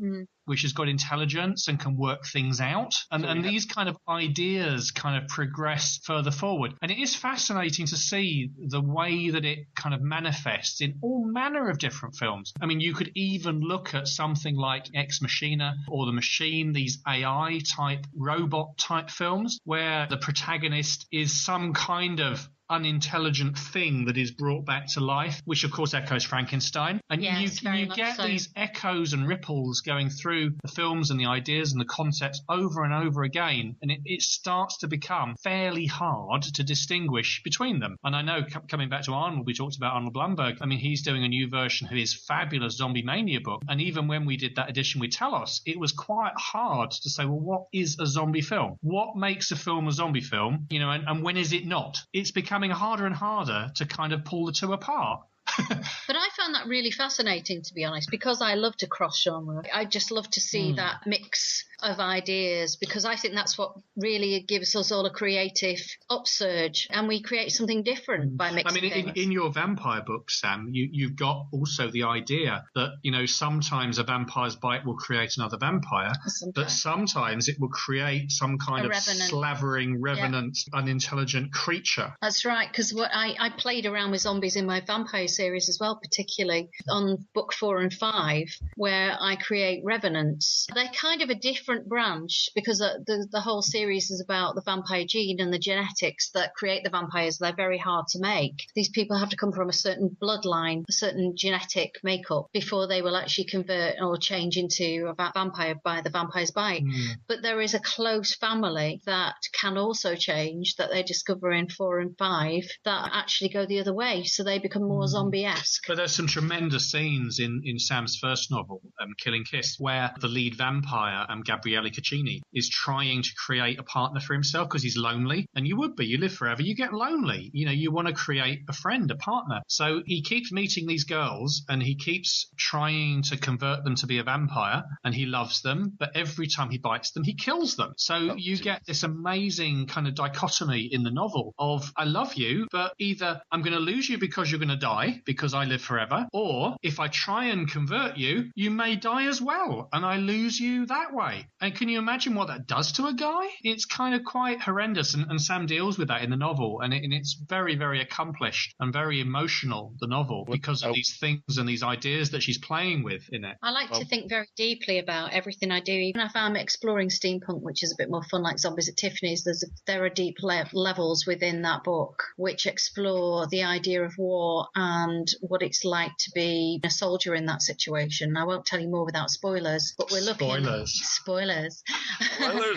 Which has got intelligence and can work things out. And these kind of ideas kind of progress further forward. And it is fascinating to see the way that it kind of manifests in all manner of different films. I mean, you could even look at something like Ex Machina or The Machine, these AI-type, robot-type films, where the protagonist is some kind of unintelligent thing that is brought back to life, which of course echoes Frankenstein. And you get these echoes and ripples going through the films and the ideas and the concepts over and over again, and it starts to become fairly hard to distinguish between them. And I know, coming back to Arnold, we talked about Arnold Blumberg. I mean, he's doing a new version of his fabulous Zombie Mania book, and even when we did that edition with Telos, it was quite hard to say, well, what is a zombie film? What makes a film a zombie film? You know, and when is it not? It's becoming harder and harder to kind of pull the two apart. But I found that really fascinating, to be honest, because I love to cross genre. I just love to see that mix of ideas, because I think that's what really gives us all a creative upsurge, and we create something different by mixing things. In your vampire book, Sam, you've got also the idea that, you know, sometimes a vampire's bite will create another vampire, but sometimes it will create some kind of slavering, revenant, unintelligent creature. That's right, because I played around with zombies in my vampire series as well, particularly on book 4 and 5, where I create revenants. They're kind of a different branch, because the whole series is about the vampire gene and the genetics that create the vampires. They're very hard to make. These people have to come from a certain bloodline, a certain genetic makeup, before they will actually convert or change into a vampire by the vampire's bite. But there is a close family that can also change, that they discover in 4 and 5, that actually go the other way, so they become more zombie-esque. But there's some tremendous scenes in Sam's first novel, Killing Kiss, where the lead vampire, Gabriele Caccini, is trying to create a partner for himself because he's lonely. And you would be. You live forever, you get lonely. You know, you want to create a friend, a partner. So he keeps meeting these girls, and he keeps trying to convert them to be a vampire, and he loves them, but every time he bites them, he kills them. So you get this amazing kind of dichotomy in the novel of, I love you, but either I'm going to lose you because you're going to die, because I live forever, or if I try and convert you, you may die as well, and I lose you that way. And can you imagine what that does to a guy? It's kind of quite horrendous, and Sam deals with that in the novel, and it's very, very accomplished and very emotional, the novel, because of these things and these ideas that she's playing with in it. I like to think very deeply about everything I do, even if I'm exploring steampunk, which is a bit more fun, like Zombies at Tiffany's. There are deep levels within that book which explore the idea of war and what it's like to be a soldier in that situation. I won't tell you more without spoilers, but we're looking at spoilers,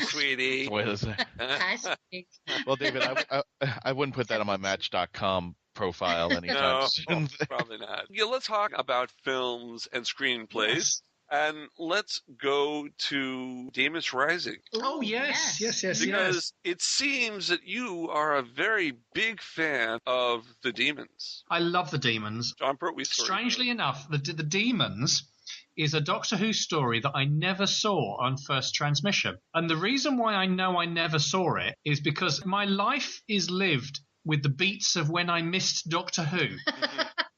sweetie. Spoilers. Hi, sweetie. Well, David, I wouldn't put that on my Match.com profile anytime soon. Probably not. Yeah, let's talk about films and screenplays. Yes. And let's go to Damon's Rising. Oh, yes. Because it seems that you are a very big fan of the Demons. I love the Demons. John Pertwee's story. Strangely enough, the Demons is a Doctor Who story that I never saw on first transmission. And the reason why I know I never saw it is because my life is lived with the beats of when I missed Doctor Who.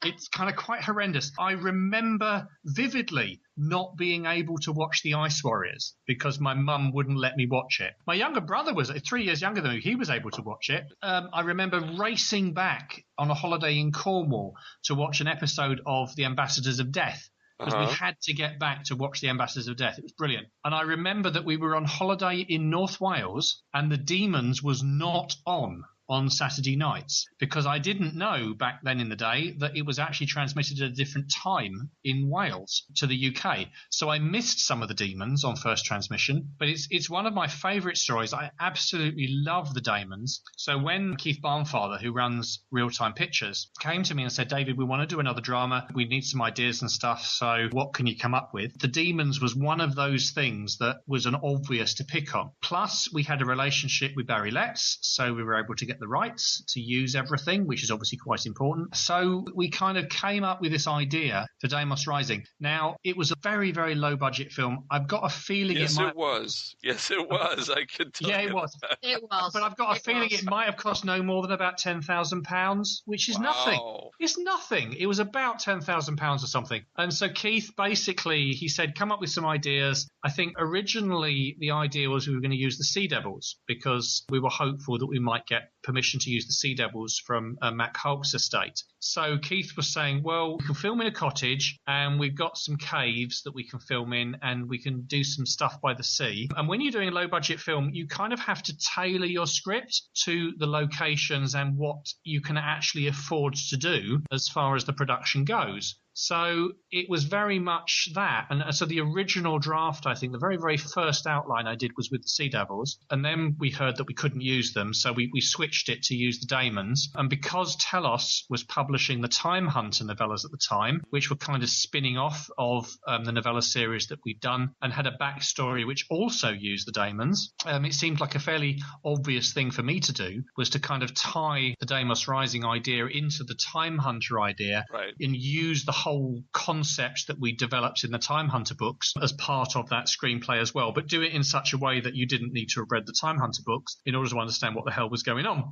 It's kind of quite horrendous. I remember vividly not being able to watch The Ice Warriors because my mum wouldn't let me watch it. My younger brother was 3 years younger than me. He was able to watch it. I remember racing back on a holiday in Cornwall to watch an episode of The Ambassadors of Death, because we had to get back to watch The Ambassadors of Death. It was brilliant. And I remember that we were on holiday in North Wales and The Demons was not on Saturday nights, because I didn't know back then in the day that it was actually transmitted at a different time in Wales to the UK. So I missed some of the Demons on first transmission, but it's one of my favourite stories. I absolutely love the Demons. So when Keith Barnfather, who runs Real Time Pictures, came to me and said, David, we want to do another drama. We need some ideas and stuff. So what can you come up with? The Demons was one of those things that was an obvious to pick on. Plus, we had a relationship with Barry Letts, so we were able to get the rights to use everything, which is obviously quite important. So we kind of came up with this idea for Damon's Rising. Now, it was a very, very low budget film. I've got a feeling it was. Yes, it was. I could tell it was. It was. But I've got a feeling it might have cost no more than about £10,000, which is nothing. It's nothing. It was about £10,000 or something. And so Keith, basically, he said, come up with some ideas. I think originally the idea was we were going to use the Sea Devils because we were hopeful that we might get permission to use the Sea Devils from Mac Hulk's estate. So Keith was saying, well, we can film in a cottage and we've got some caves that we can film in and we can do some stuff by the sea. And when you're doing a low budget film, you kind of have to tailor your script to the locations and what you can actually afford to do as far as the production goes. So it was very much that. And so the original draft, I think, the very, very first outline I did was with the Sea Devils. And then we heard that we couldn't use them. So we switched it to use the Daemons. And because Telos was publishing the Time Hunter novellas at the time, which were kind of spinning off of the novella series that we'd done and had a backstory which also used the Daemons, it seemed like a fairly obvious thing for me to do was to kind of tie the Deimos Rising idea into the Time Hunter idea and use the whole concept that we developed in the Time Hunter books as part of that screenplay as well, but do it in such a way that you didn't need to have read the Time Hunter books in order to understand what the hell was going on.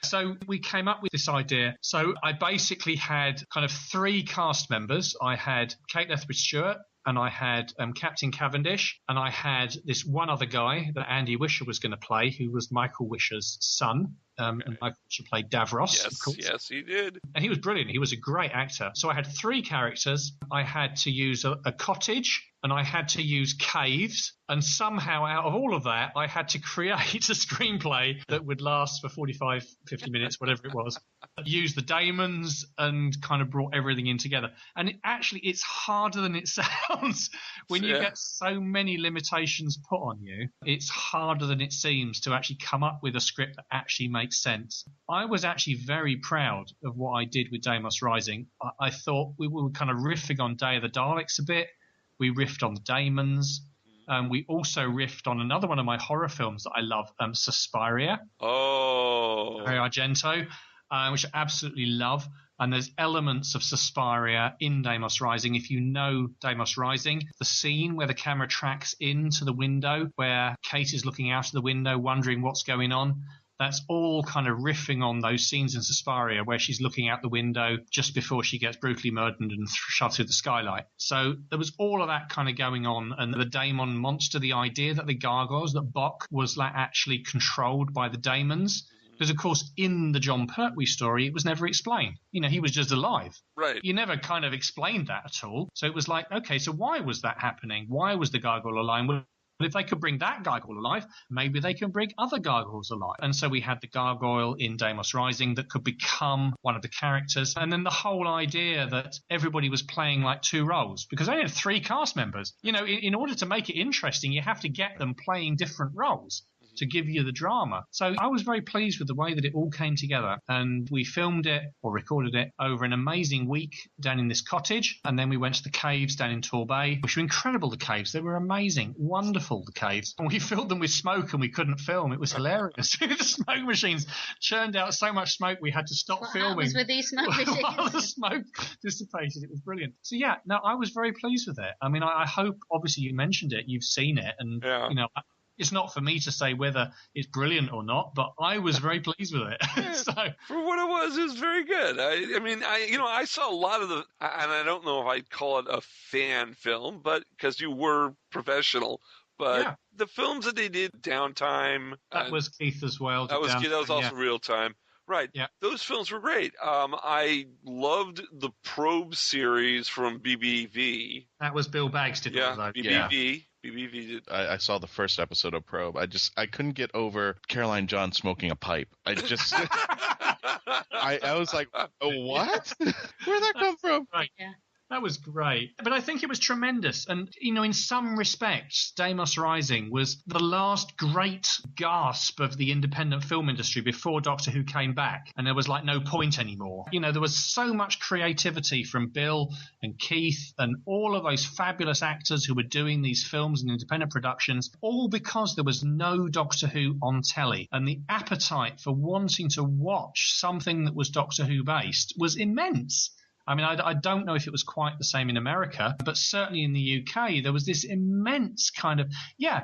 So we came up with this idea. So I basically had kind of 3 cast members. I had Kate Lethbridge-Stewart, and I had Captain Cavendish, and I had this one other guy that Andy Wisher was going to play, who was Michael Wisher's son. And Michael Wisher played Davros, of course. Yes, he did. And he was brilliant. He was a great actor. So I had 3 characters. I had to use a cottage, and I had to use caves. And somehow out of all of that, I had to create a screenplay that would last for 45, 50 minutes, whatever it was. Use the Daemons and kind of brought everything in together. And it's harder than it sounds. When you get so many limitations put on you, it's harder than it seems to actually come up with a script that actually makes sense. I was actually very proud of what I did with Deimos Rising. I thought we were kind of riffing on Day of the Daleks a bit. We riffed on the Daemons. We also riffed on another one of my horror films that I love, Suspiria. Oh. Dario Argento, which I absolutely love. And there's elements of Suspiria in Deimos Rising. If you know Deimos Rising, the scene where the camera tracks into the window, where Kate is looking out of the window, wondering what's going on, that's all kind of riffing on those scenes in Suspiria where she's looking out the window just before she gets brutally murdered and shoved through the skylight. So there was all of that kind of going on. And the daemon monster, the idea that the gargoyles, that Bok was actually controlled by the daemons. Because, of course, in the John Pertwee story, it was never explained. He was just alive. Right. You never kind of explained that at all. So it was like, okay, so why was that happening? Why was the gargoyle alive? Well, if they could bring that gargoyle alive, maybe they can bring other gargoyles alive. And so we had the gargoyle in Deimos Rising that could become one of the characters. And then the whole idea that everybody was playing like 2 roles, because I only had 3 cast members. In order to make it interesting, you have to get them playing different roles to give you the drama. So I was very pleased with the way that it all came together. And we filmed it or recorded it over an amazing week down in this cottage. And then we went to the caves down in Torbay, which were incredible, the caves. They were amazing, wonderful, the caves. And we filled them with smoke and we couldn't film. It was hilarious. The smoke machines churned out so much smoke we had to stop filming. What happens with these smoke machines? While the smoke dissipated. It was brilliant. So yeah, no, I was very pleased with it. I mean, I hope, obviously you mentioned it, you've seen it, and it's not for me to say whether it's brilliant or not, but I was very pleased with it. So, for what it was very good. I saw a lot of and I don't know if I'd call it a fan film, but because you were professional. But the films that they did, Downtime. That was Keith as well. That was also Real Time. Right. Yeah. Those films were great. I loved the Probe series from BBV. That was Bill Baggs did all that. BBV. BBV did. I saw the first episode of Probe. I couldn't get over Caroline John smoking a pipe. I just I was like, oh, what? Where'd that come from? Right. Yeah. That was great. But I think it was tremendous. And, in some respects, Deimos Rising was the last great gasp of the independent film industry before Doctor Who came back. And there was no point anymore. There was so much creativity from Bill and Keith and all of those fabulous actors who were doing these films and independent productions, all because there was no Doctor Who on telly. And the appetite for wanting to watch something that was Doctor Who based was immense. I mean, I don't know if it was quite the same in America, but certainly in the UK, there was this immense kind of,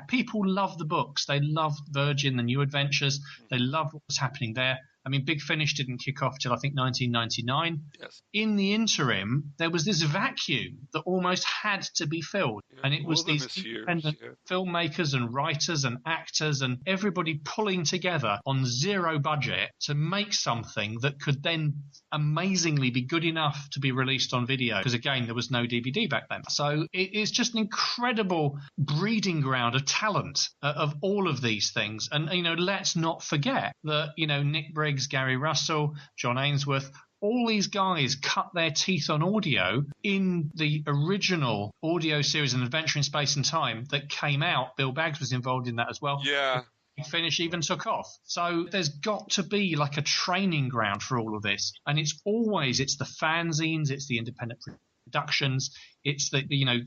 people love the books. They love Virgin, the New Adventures. They love what was happening there. I mean, Big Finish didn't kick off till I think 1999. Yes. In the interim, there was this vacuum that almost had to be filled. Yeah, and it was these wilderness years, independent filmmakers and writers and actors and everybody pulling together on zero budget to make something that could then amazingly be good enough to be released on video. Because again, there was no DVD back then. So it is just an incredible breeding ground of talent of all of these things. And, let's not forget that, Nick Briggs, Gary Russell, John Ainsworth, all these guys cut their teeth on audio in the original audio series, An Adventure in Space and Time, that came out. Bill Baggs was involved in that as well. Yeah. Finish even took off. So there's got to be like a training ground for all of this. And it's the fanzines, it's the independent productions, it's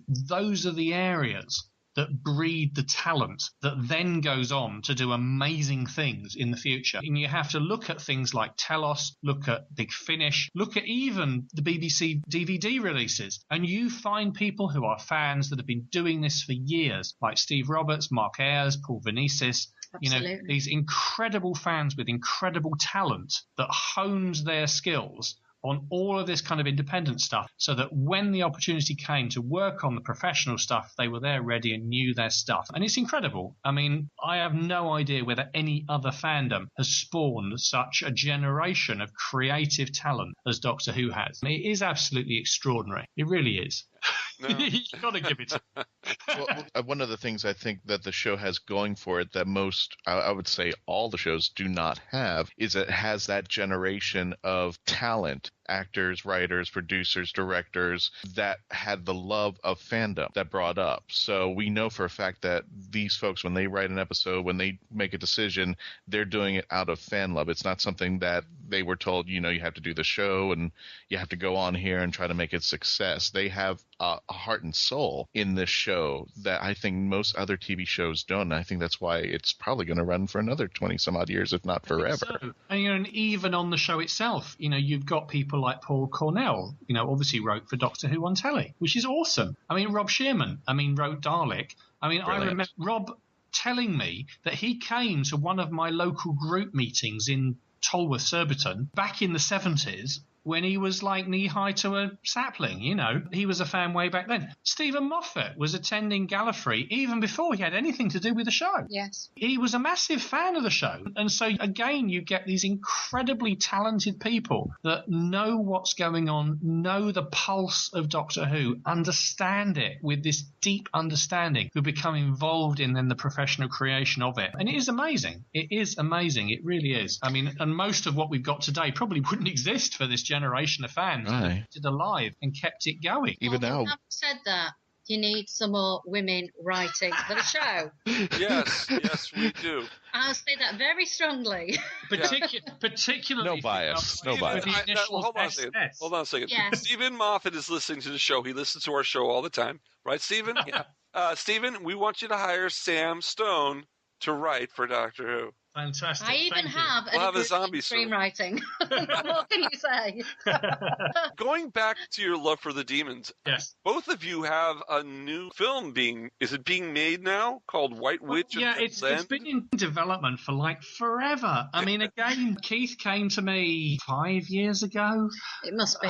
those are the areas that breed the talent that then goes on to do amazing things in the future. And you have to look at things like Telos, look at Big Finish, look at even the BBC DVD releases, and you find people who are fans that have been doing this for years, like Steve Roberts, Mark Ayres, Paul Venices. Absolutely. These incredible fans with incredible talent that hones their skills on all of this kind of independent stuff, so that when the opportunity came to work on the professional stuff, they were there ready and knew their stuff. And it's incredible. I mean, I have no idea whether any other fandom has spawned such a generation of creative talent as Doctor Who has. It is absolutely extraordinary. It really is. No. You've got to give it to Well, one of the things I think that the show has going for it that most, I would say all the shows do not have, is it has that generation of talent, actors, writers, producers, directors, that had the love of fandom that brought up. So we know for a fact that these folks, when they write an episode, when they make a decision, they're doing it out of fan love. It's not something that they were told, you have to do the show and you have to go on here and try to make it success. They have a heart and soul in this show that I think most other TV shows don't. And I think that's why it's probably going to run for another 20 some odd years, if not forever. So. And even on the show itself, you've got people like Paul Cornell, obviously wrote for Doctor Who on telly, which is awesome. I mean, Rob Shearman, wrote Dalek. I mean, brilliant. I remember Rob telling me that he came to one of my local group meetings in Tolworth, Surbiton, back in the 70s, when he was like knee-high to a sapling, He was a fan way back then. Steven-Moffat was attending Gallifrey even before he had anything to do with the show. Yes. He was a massive fan of the show. And so, again, you get these incredibly talented people that know what's going on, know the pulse of Doctor Who, understand it with this deep understanding, who become involved in then the professional creation of it. And it is amazing. It is amazing. It really is. I mean, and most of what we've got today probably wouldn't exist for this generation of fans that kept it alive and kept it going. Even now. Having said that, you need some more women writing for the show. Yes, we do. I'll say that very strongly. Particularly. No bias. No bias. Hold on a second. Yes. Steven-Moffat is listening to the show. He listens to our show all the time. Right, Steven? Yeah. Steven, we want you to hire Sam Stone to write for Doctor Who. Fantastic. I even have a zombie screenwriting. What can you say? Going back to your love for the demons, yes. Both of you have a new film being made now called White Witch? Yeah, it's been in development for like forever. I mean, again, Keith came to me 5 years ago. It must be.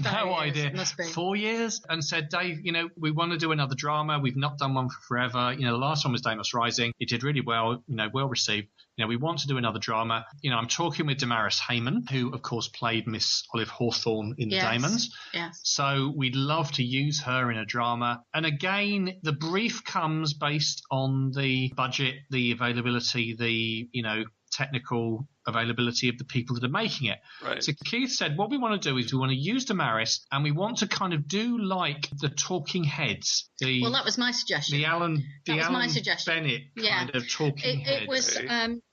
No idea. It must be. 4 years, and said, Dave, we want to do another drama. We've not done one for forever. The last one was Deimos Rising. It did really well. Well received. We want to do another drama. I'm talking with Damaris Heyman, who, of course, played Miss Olive Hawthorne in The Daemons. Yes. So we'd love to use her in a drama. And again, the brief comes based on the budget, the availability, the, technical availability of the people that are making it. Right. So Keith said, what we want to do is we want to use Damaris and we want to kind of do like the Talking Heads. Well, that was my suggestion. The Alan suggestion. Bennett kind of Talking Heads. It was,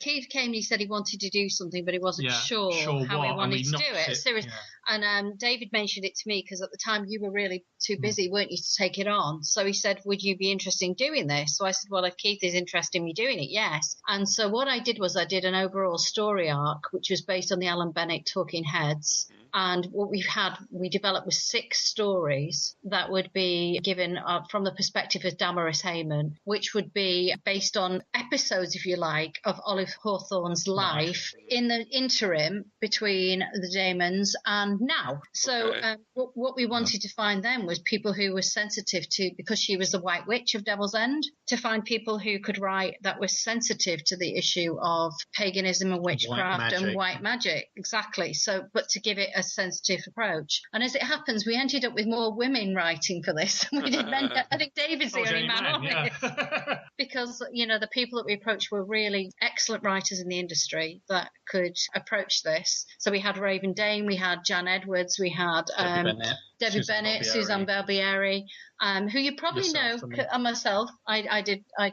Keith came and he said he wanted to do something, but he wasn't sure how he wanted to do it. Seriously. Yeah. And David mentioned it to me because at the time you were really too busy, weren't you, to take it on? So he said, would you be interested in doing this? So I said, well, if Keith is interested in me doing it, yes. And so what I did was I did an overall story arc, which was based on the Alan Bennett Talking Heads. And what we developed was 6 stories that would be given from the perspective of Damaris Heyman, which would be based on episodes, if you like, of Olive Hawthorne's life in the interim between the Damons and now. So what we wanted to find then was people who were sensitive to, because she was the White Witch of Devil's End, to find people who could write that were sensitive to the issue of paganism and witchcraft and white magic. Exactly. So, but to give it a sensitive approach. And as it happens, we ended up with more women writing for this. We didn't end up, I think David's the only man on it. Because, you know, the people that we approached were really excellent writers in the industry that could approach this. So we had Raven Dane, we had Jan Edwards, we had Debbie Bennett, Suzanne Barbieri, who you probably know, and myself. I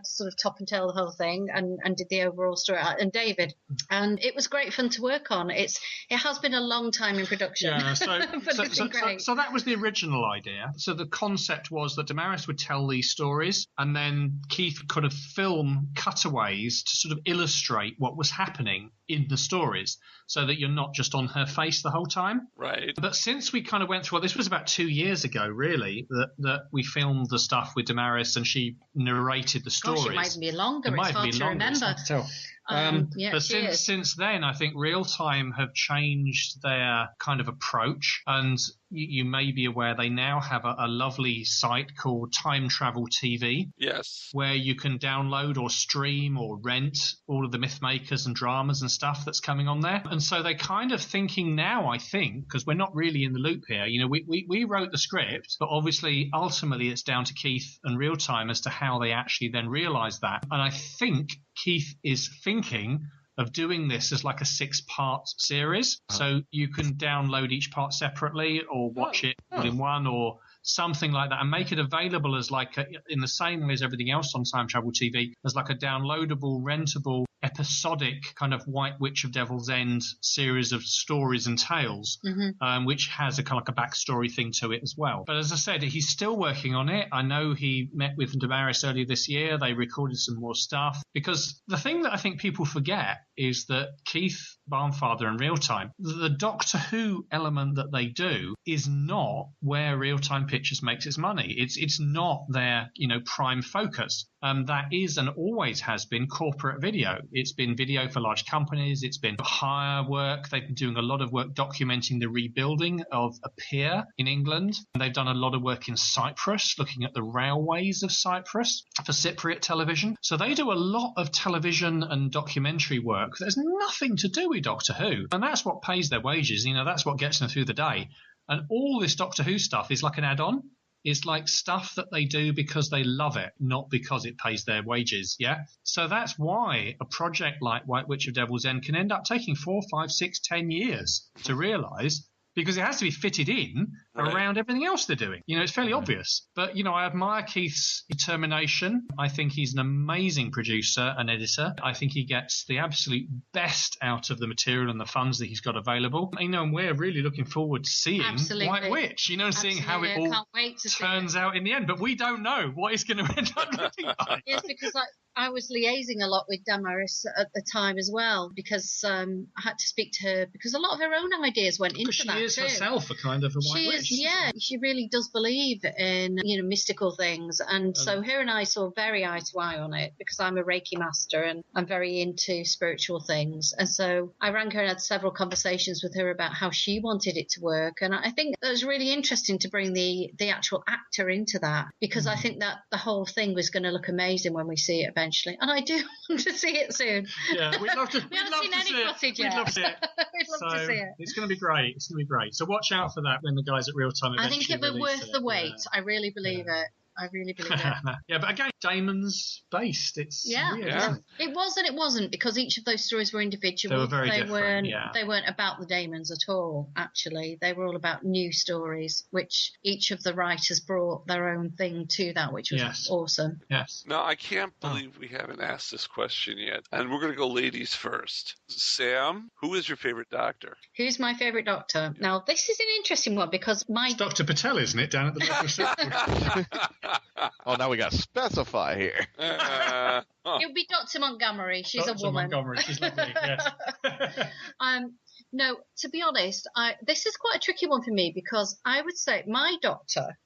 sort of top and tail the whole thing and did the overall story, and David. And it was great fun to work on. It has been a long time in production. Yeah, so that was the original idea. So the concept was that Damaris would tell these stories, and then Keith could have film cutaways to sort of illustrate what was happening in the stories, so that you're not just on her face the whole time. Right. But since we kind of went through, well, this was about 2 years ago, really, that we filmed the stuff with Damaris and she narrated the stories. Gosh, it might be longer. It's hard to remember. But since then, I think Real Time have changed their kind of approach, and you may be aware they now have a lovely site called Time Travel TV. Yes. Where you can download or stream or rent all of the Mythmakers and dramas and stuff that's coming on there. And so they're kind of thinking now, I think, because we're not really in the loop here. You know, we wrote the script, but obviously, ultimately, it's down to Keith and Real Time as to how they actually then realise that. And I think Keith is thinking of doing this as like a 6-part series. So you can download each part separately or watch it all in one or something like that, and make it available as like in the same way as everything else on Time Travel TV, as like a downloadable, rentable, episodic kind of White Witch of Devil's End series of stories and tales, which has a kind of like a backstory thing to it as well. But as I said, he's still working on it. I know he met with Damaris earlier this year. They recorded some more stuff, because the thing that I think people forget is that Keith Barnfather and Real Time, the Doctor Who element that they do is not where Real Time Pictures makes its money. It's not their, you know, prime focus. That is and always has been corporate video. It's been video for large companies. It's been hire work. They've been doing a lot of work documenting the rebuilding of a pier in England. And they've done a lot of work in Cyprus, looking at the railways of Cyprus for Cypriot television. So they do a lot of television and documentary work. There's nothing to do with Doctor Who. And that's what pays their wages. You know, that's what gets them through the day. And all this Doctor Who stuff is like an add-on. It's like stuff that they do because they love it, not because it pays their wages, yeah? So that's why a project like White Witch of Devil's End can end up taking 4, 5, 6, 10 years to realise, because it has to be fitted in around everything else they're doing. You know, it's fairly obvious. But, you know, I admire Keith's determination. I think he's an amazing producer and editor. I think he gets the absolute best out of the material and the funds that he's got available. You know, and we're really looking forward to seeing White Witch, you know, seeing how it all turns out in the end. But we don't know what it's going to end up looking like. Yes, because I was liaising a lot with Damaris at the time as well, because I had to speak to her, because a lot of her own ideas went into that. She is herself a kind of a White Witch. Yeah, she really does believe in, you know, mystical things. And so her and I saw very eye to eye on it, because I'm a Reiki master and I'm very into spiritual things. And so I rang her and had several conversations with her about how she wanted it to work. And I think it was really interesting to bring the actual actor into that, because I think that the whole thing was going to look amazing when we see it eventually. And I do want to see it soon. Yeah, we'd love to. We haven't seen any footage yet. We'd love to see it. We'd love to see it. It's going to be great. It's going to be great. So watch out for that when the guys at Real Time eventually I think it was worth the wait. Yeah. I really believe it. I really believe it. Yeah, but again, Damon's based. It's weird, isn't it? It was and it wasn't, because each of those stories were individual. They were very different. They weren't about the Damons at all, actually. They were all about new stories, which each of the writers brought their own thing to that, which was awesome. Yes. Now, I can't believe we haven't asked this question yet. And we're going to go ladies first. Sam, who is your favorite Doctor? Who's my favorite Doctor? Now, this is an interesting one, because It's Dr. Patel, isn't it, down at the doctor's section? Oh, now we got to specify here. It would be Dr. Montgomery. She's Dr. a woman. Montgomery. She's lovely, yes. No, to be honest, this is quite a tricky one for me because I would say my Doctor,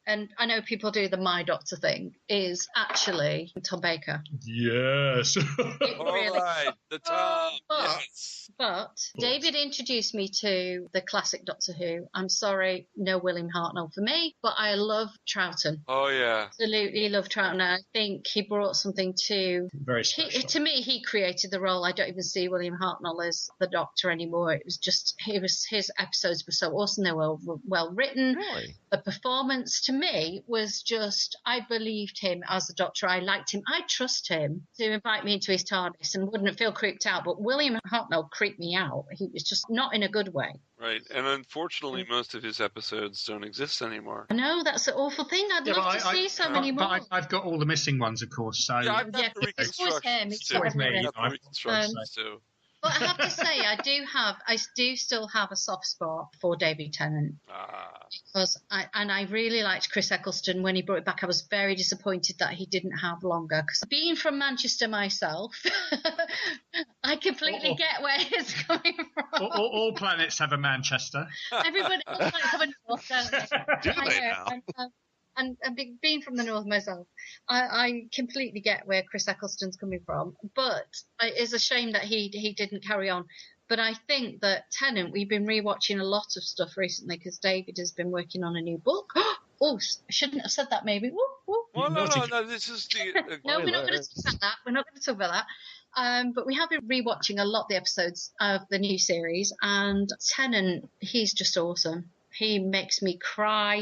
and I know people do the My Doctor thing, is actually Tom Baker. Yes. Really. All right, the Tom. Yes. But David introduced me to the classic Doctor Who. I'm sorry, no William Hartnell for me, but I love Troughton. Oh, yeah. Absolutely love Troughton. I think he brought something to... Very special. To me, he created the role. I don't even see William Hartnell as the Doctor anymore. It was just... his episodes were so awesome. They were well written. Really? The performance, to me, was just... I believed him as the Doctor. I liked him. I trust him to invite me into his TARDIS and wouldn't feel creeped out. But William Hartnell creeped me out. He was just not in a good way. Right, and unfortunately, most of his episodes don't exist anymore. I know, that's an awful thing. I'd love to see so many more. But I've got all the missing ones, of course. So Yeah, I've got the it's always him. reconstructions It's too. always me. I've got the reconstructions too. But I have to say, I do still have a soft spot for David Tennant. Because I really liked Chris Eccleston when he brought it back. I was very disappointed that he didn't have longer. Because being from Manchester myself, I completely get where he's coming from. All planets have a Manchester. Everybody else might have a north, don't they? Do they now? And being from the north myself, I completely get where Chris Eccleston's coming from. But it's a shame that he didn't carry on. But I think that Tennant, we've been rewatching a lot of stuff recently because David has been working on a new book. Oh, I shouldn't have said that maybe. Woo, woo. Well, no, this is the... No, we're not going to talk about that. We're not going to talk about that. But we have been rewatching a lot of the episodes of the new series, and Tennant, he's just awesome. He makes me cry.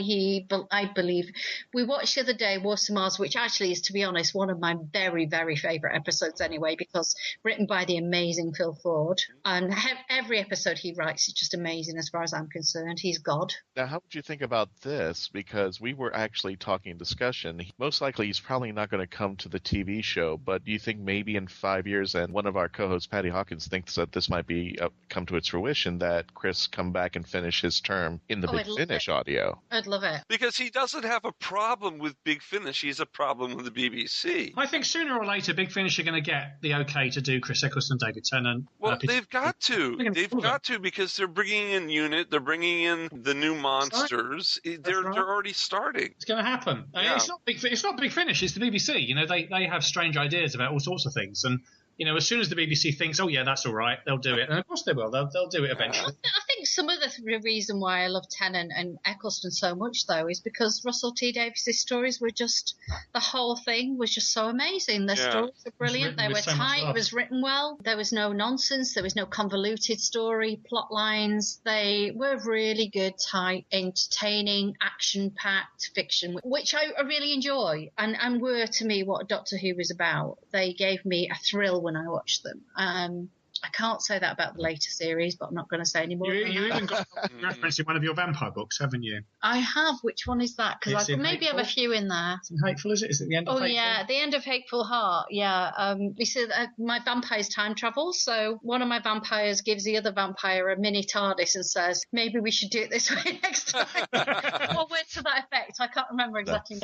I believe. We watched the other day Wars to Mars, which actually is, to be honest, one of my very, very favourite episodes anyway, because written by the amazing Phil Ford. And every episode he writes is just amazing as far as I'm concerned. He's God. Now, how would you think about this? Because we were actually talking discussion. Most likely he's probably not going to come to the TV show, but do you think maybe in 5 years, and one of our co-hosts, Patty-Hawkins, thinks that this might be come to its fruition, that Chris come back and finish his term in the Big Finish audio? I'd love it. Because he doesn't have a problem with Big Finish. He has a problem with the BBC. I think sooner or later, Big Finish are going to get the okay to do Chris Eccleston, David Tennant. Well, they've got to. They've got to, because they're bringing in Unit. They're bringing in the new monsters. They're already starting. It's going to happen. Yeah. It's not Big Finish. It's the BBC. You know, they have strange ideas about all sorts of things. And, you know, as soon as the BBC thinks, oh, yeah, that's all right, they'll do it. And, of course, they will. They'll do it eventually. I think some of the reason why I love Tennant and Eccleston so much, though, is because Russell T Davies's stories were just, the whole thing was just so amazing. Their stories were brilliant. They were tight. It was written well. There was no nonsense. There was no convoluted story, plot lines. They were really good, tight, entertaining, action-packed fiction, which I really enjoy, and were, to me, what Doctor Who was about. They gave me a thrill when I watched them. I can't say that about the later series, but I'm not going to say any more. You even got a reference in one of your vampire books, haven't you? I have. Which one is that? Because I maybe have a few in there. It's in Hateful, is it? Is it the end of Hateful? Oh, yeah, the end of Hateful Heart, yeah. We said my vampires time travel, so one of my vampires gives the other vampire a mini TARDIS and says, maybe we should do it this way next time. Or words to that effect. I can't remember exactly.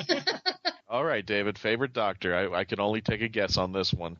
All right, David, favorite Doctor. I can only take a guess on this one.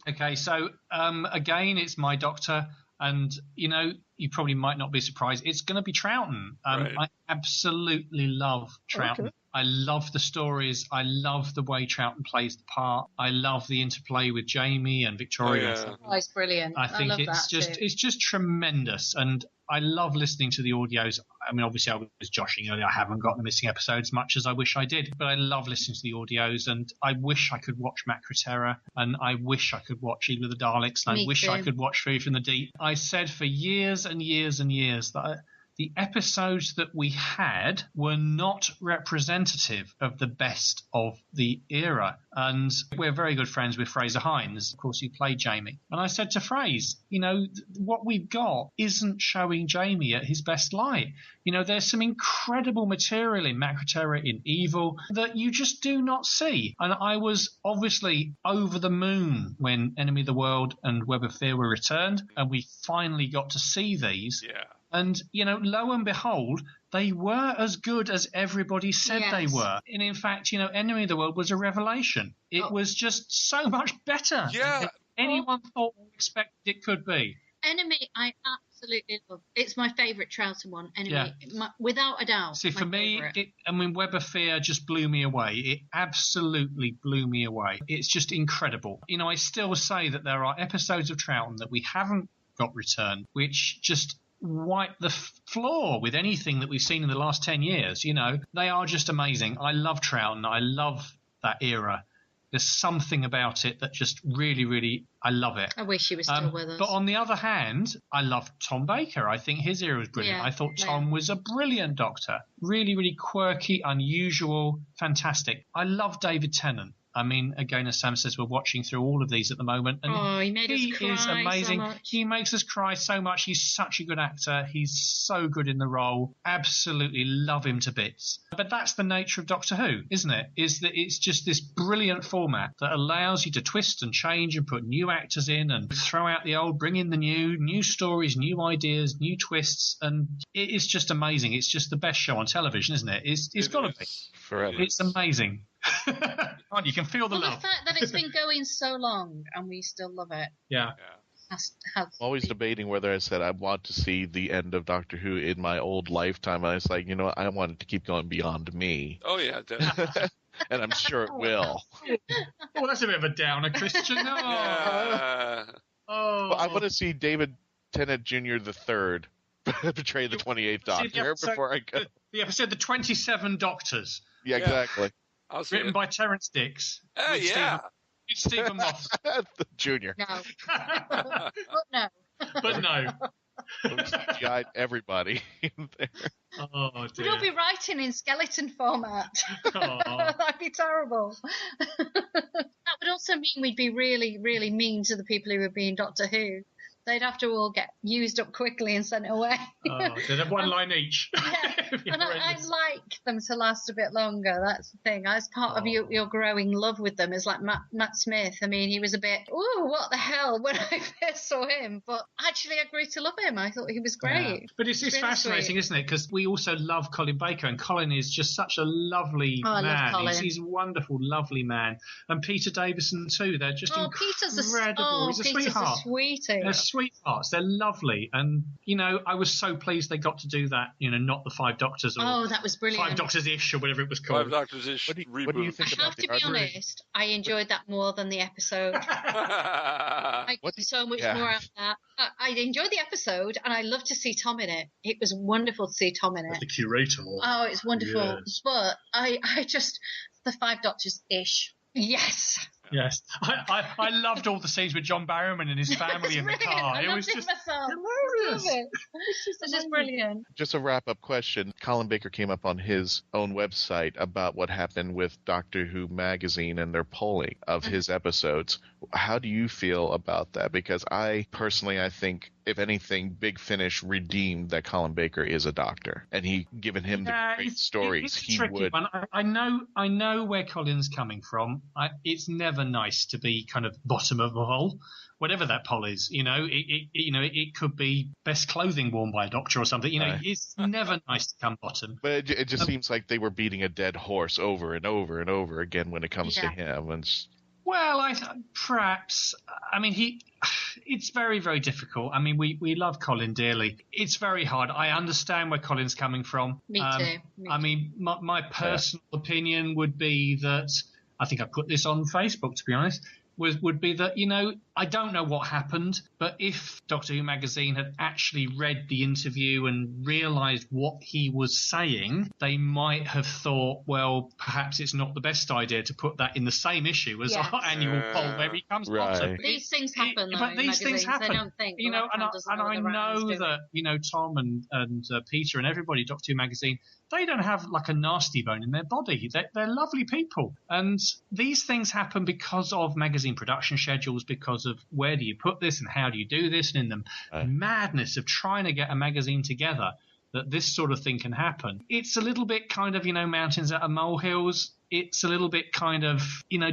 Okay, so again, it's my Doctor, and you know, you probably might not be surprised. It's going to be Troughton. Right. I absolutely love Troughton. Okay. I love the stories. I love the way Troughton plays the part. I love the interplay with Jamie and Victoria. Oh, yeah. Oh, it's brilliant. I think love it's just tremendous, and I love listening to the audios. I mean, obviously, I was joshing earlier. I haven't got the missing episodes much as I wish I did, but I love listening to the audios, and I wish I could watch Macra, and I wish I could watch Eagle of the Daleks, and I wish I could watch Food from the Deep. I said for years and years and years that the episodes that we had were not representative of the best of the era. And we're very good friends with Fraser Hines, of course, who played Jamie. And I said to Fraser, you know, what we've got isn't showing Jamie at his best light. You know, there's some incredible material in Macra, in Evil, that you just do not see. And I was obviously over the moon when Enemy of the World and Web of Fear were returned, and we finally got to see these. Yeah. And, you know, lo and behold, they were as good as everybody said they were. And in fact, you know, Enemy of the World was a revelation. It was just so much better than anyone thought or expected it could be. Enemy, I absolutely love. It's my favourite Troughton one. Enemy, without a doubt. See, for me, Web of Fear just blew me away. It absolutely blew me away. It's just incredible. I still say that there are episodes of Troughton that we haven't got returned, which just wipe the floor with anything that we've seen in the last 10 years. They are just amazing. I love Troughton. I love that era. There's something about it that just really, really, I love it. I wish he was still with us. But on the other hand, I love Tom Baker. I think his era was brilliant. Yeah, I thought Tom was a brilliant Doctor. Really, really quirky, unusual, fantastic. I love David Tennant. I mean, again, as Sam says, we're watching through all of these at the moment. And he made us cry is amazing. so much. He makes us cry so much. He's such a good actor. He's so good in the role. Absolutely love him to bits. But that's the nature of Doctor Who, isn't it? Is that it's just this brilliant format that allows you to twist and change and put new actors in and throw out the old, bring in the new stories, new ideas, new twists. And it is just amazing. It's just the best show on television, isn't it? It's got to be. Forever. It's amazing. You can feel the love. The fact that it's been going so long and we still love it. Yeah. I'm always debating whether I said I want to see the end of Doctor Who in my old lifetime. And I was like, I want it to keep going beyond me. Oh, yeah, definitely. And I'm sure it will. Well, that's a bit of a downer, Christian. No. Yeah. Well, I want to see David Tennant Jr. the Third betray the 28th Doctor before I go. The episode, The 27 Doctors. Yeah, exactly. Written by Terrence Dix. Steven Moffat. The Junior. No. But no. CGI'd everybody in there. Oh, dear. We'd all be writing in skeleton format. That'd be terrible. That would also mean we'd be really, really mean to the people who would be in Doctor Who. They'd have to all get used up quickly and sent away. They'd have one line each. Yeah, and I'd like them to last a bit longer. That's the thing. As part of your growing love with them is like Matt Smith. I mean, he was a bit, ooh, what the hell, when I first saw him. But actually, I grew to love him. I thought he was great. Yeah. But it's really fascinating, sweet, isn't it? Because we also love Colin Baker, and Colin is just such a lovely man. I love Colin. He's a wonderful, lovely man. And Peter Davison, too. They're just incredible. He's a sweetheart. A sweetie. They're sweethearts. They're lovely. And, I was so pleased they got to do that, not the Five Doctors. Or that was brilliant. Five Doctors-ish or whatever it was called. Five Doctors-ish reboot. What do you think I have to be honest, I enjoyed that more than the episode. I got so much more out of that. I enjoyed the episode, and I loved to see Tom in it. It was wonderful to see Tom in it. The curator. Oh, it's wonderful. Yes. But I just, the Five Doctors-ish. Yes. Yes. I loved all the scenes with John Barrowman and his family in the car. It was just hilarious. It's just brilliant. Just a wrap-up question. Colin Baker came up on his own website about what happened with Doctor Who magazine and their polling of his episodes. How do you feel about that? Because I think, if anything, Big Finish redeemed that Colin Baker is a doctor, and given him the great stories, he would. I know where Colin's coming from. It's never nice to be kind of bottom of a poll, whatever that poll is. It could be best clothing worn by a doctor or something. It's never nice to come bottom. But it just seems like they were beating a dead horse over and over and over again when it comes to him. And well, perhaps. I mean, it's very, very difficult. I mean, we love Colin dearly. It's very hard. I understand where Colin's coming from. Me too. I mean, my personal opinion would be that, I think I put this on Facebook, to be honest, would be that, I don't know what happened, but if Doctor Who magazine had actually read the interview and realised what he was saying, they might have thought, well, perhaps it's not the best idea to put that in the same issue as our annual poll where he comes bottom. These things happen, though. But these things happen. They don't think. And I know that, Tom and Peter and everybody, Doctor Who magazine, they don't have like a nasty bone in their body. They're lovely people. And these things happen because of magazine production schedules, because of where do you put this and how do you do this, and in the madness of trying to get a magazine together, that this sort of thing can happen. It's a little bit kind of, mountains out of molehills. it's a little bit kind of,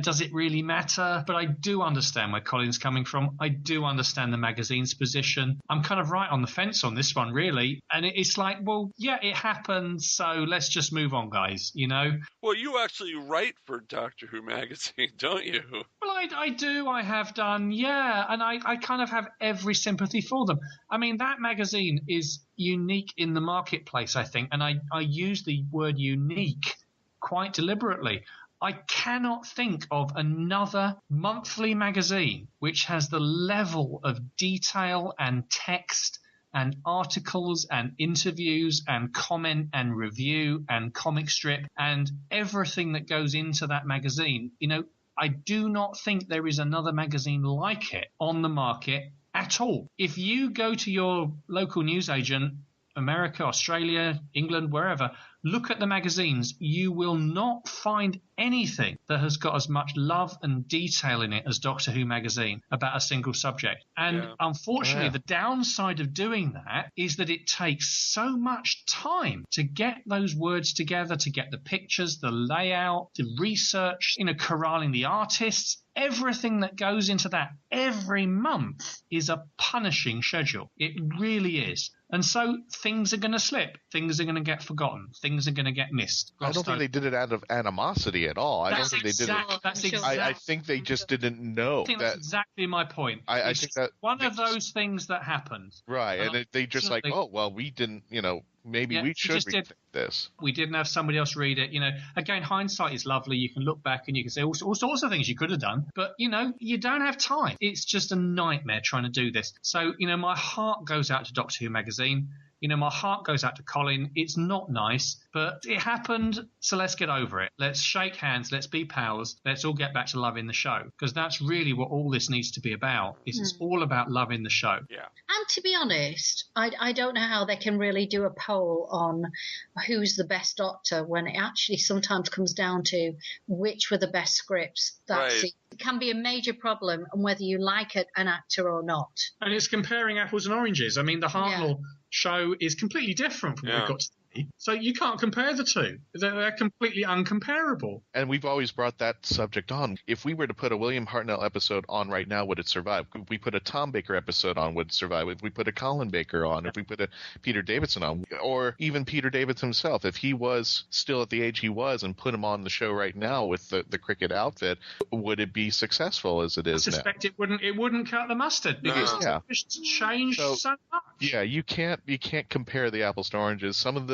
does it really matter? But I do understand where Colin's coming from. I do understand the magazine's position. I'm kind of right on the fence on this one, really. And it's like, well, yeah, it happened, so let's just move on, guys, Well, you actually write for Doctor Who magazine, don't you? Well, I do. I have done, yeah. And I kind of have every sympathy for them. I mean, that magazine is unique in the marketplace, I think. And I use the word unique quite deliberately. I cannot think of another monthly magazine which has the level of detail and text and articles and interviews and comment and review and comic strip and everything that goes into that magazine. I do not think there is another magazine like it on the market at all. If you go to your local newsagent, America, Australia, England, wherever, look at the magazines, you will not find anything that has got as much love and detail in it as Doctor Who magazine about a single subject. And unfortunately, the downside of doing that is that it takes so much time to get those words together, to get the pictures, the layout, the research, corralling the artists. Everything that goes into that every month is a punishing schedule. It really is. And so things are going to slip. Things are going to get forgotten. Things are going to get missed. I don't think they did it out of animosity at all. I don't think they did it. That's exactly. I think they just didn't know. I think that's exactly my point. I think that one of those things that happened. Right. And they just like, oh, well, we didn't, maybe we should rethink this. We didn't have somebody else read it. Again, hindsight is lovely. You can look back and you can say all sorts of things you could have done. But, you don't have time. It's just a nightmare trying to do this. So, my heart goes out to Doctor Who magazine. My heart goes out to Colin. It's not nice, but it happened, so let's get over it. Let's shake hands. Let's be pals. Let's all get back to loving the show, because that's really what all this needs to be about. It's all about loving the show. Yeah. And to be honest, I don't know how they can really do a poll on who's the best Doctor when it actually sometimes comes down to which were the best scripts that season. It can be a major problem on whether you like an actor or not. And it's comparing apples and oranges. I mean, the Hartnell show is completely different from what we've got today. So you can't compare the two. They're completely uncomparable. And we've always brought that subject on. If we were to put a William Hartnell episode on right now, would it survive? If we put a Tom Baker episode on, would it survive? If we put a Colin Baker on, if we put a Peter Davison on, or even Peter Davison himself, if he was still at the age he was and put him on the show right now with the cricket outfit, would it be successful as it is now? I suspect it wouldn't cut the mustard because it's changed so much. Yeah, you can't compare the apples to oranges. Some of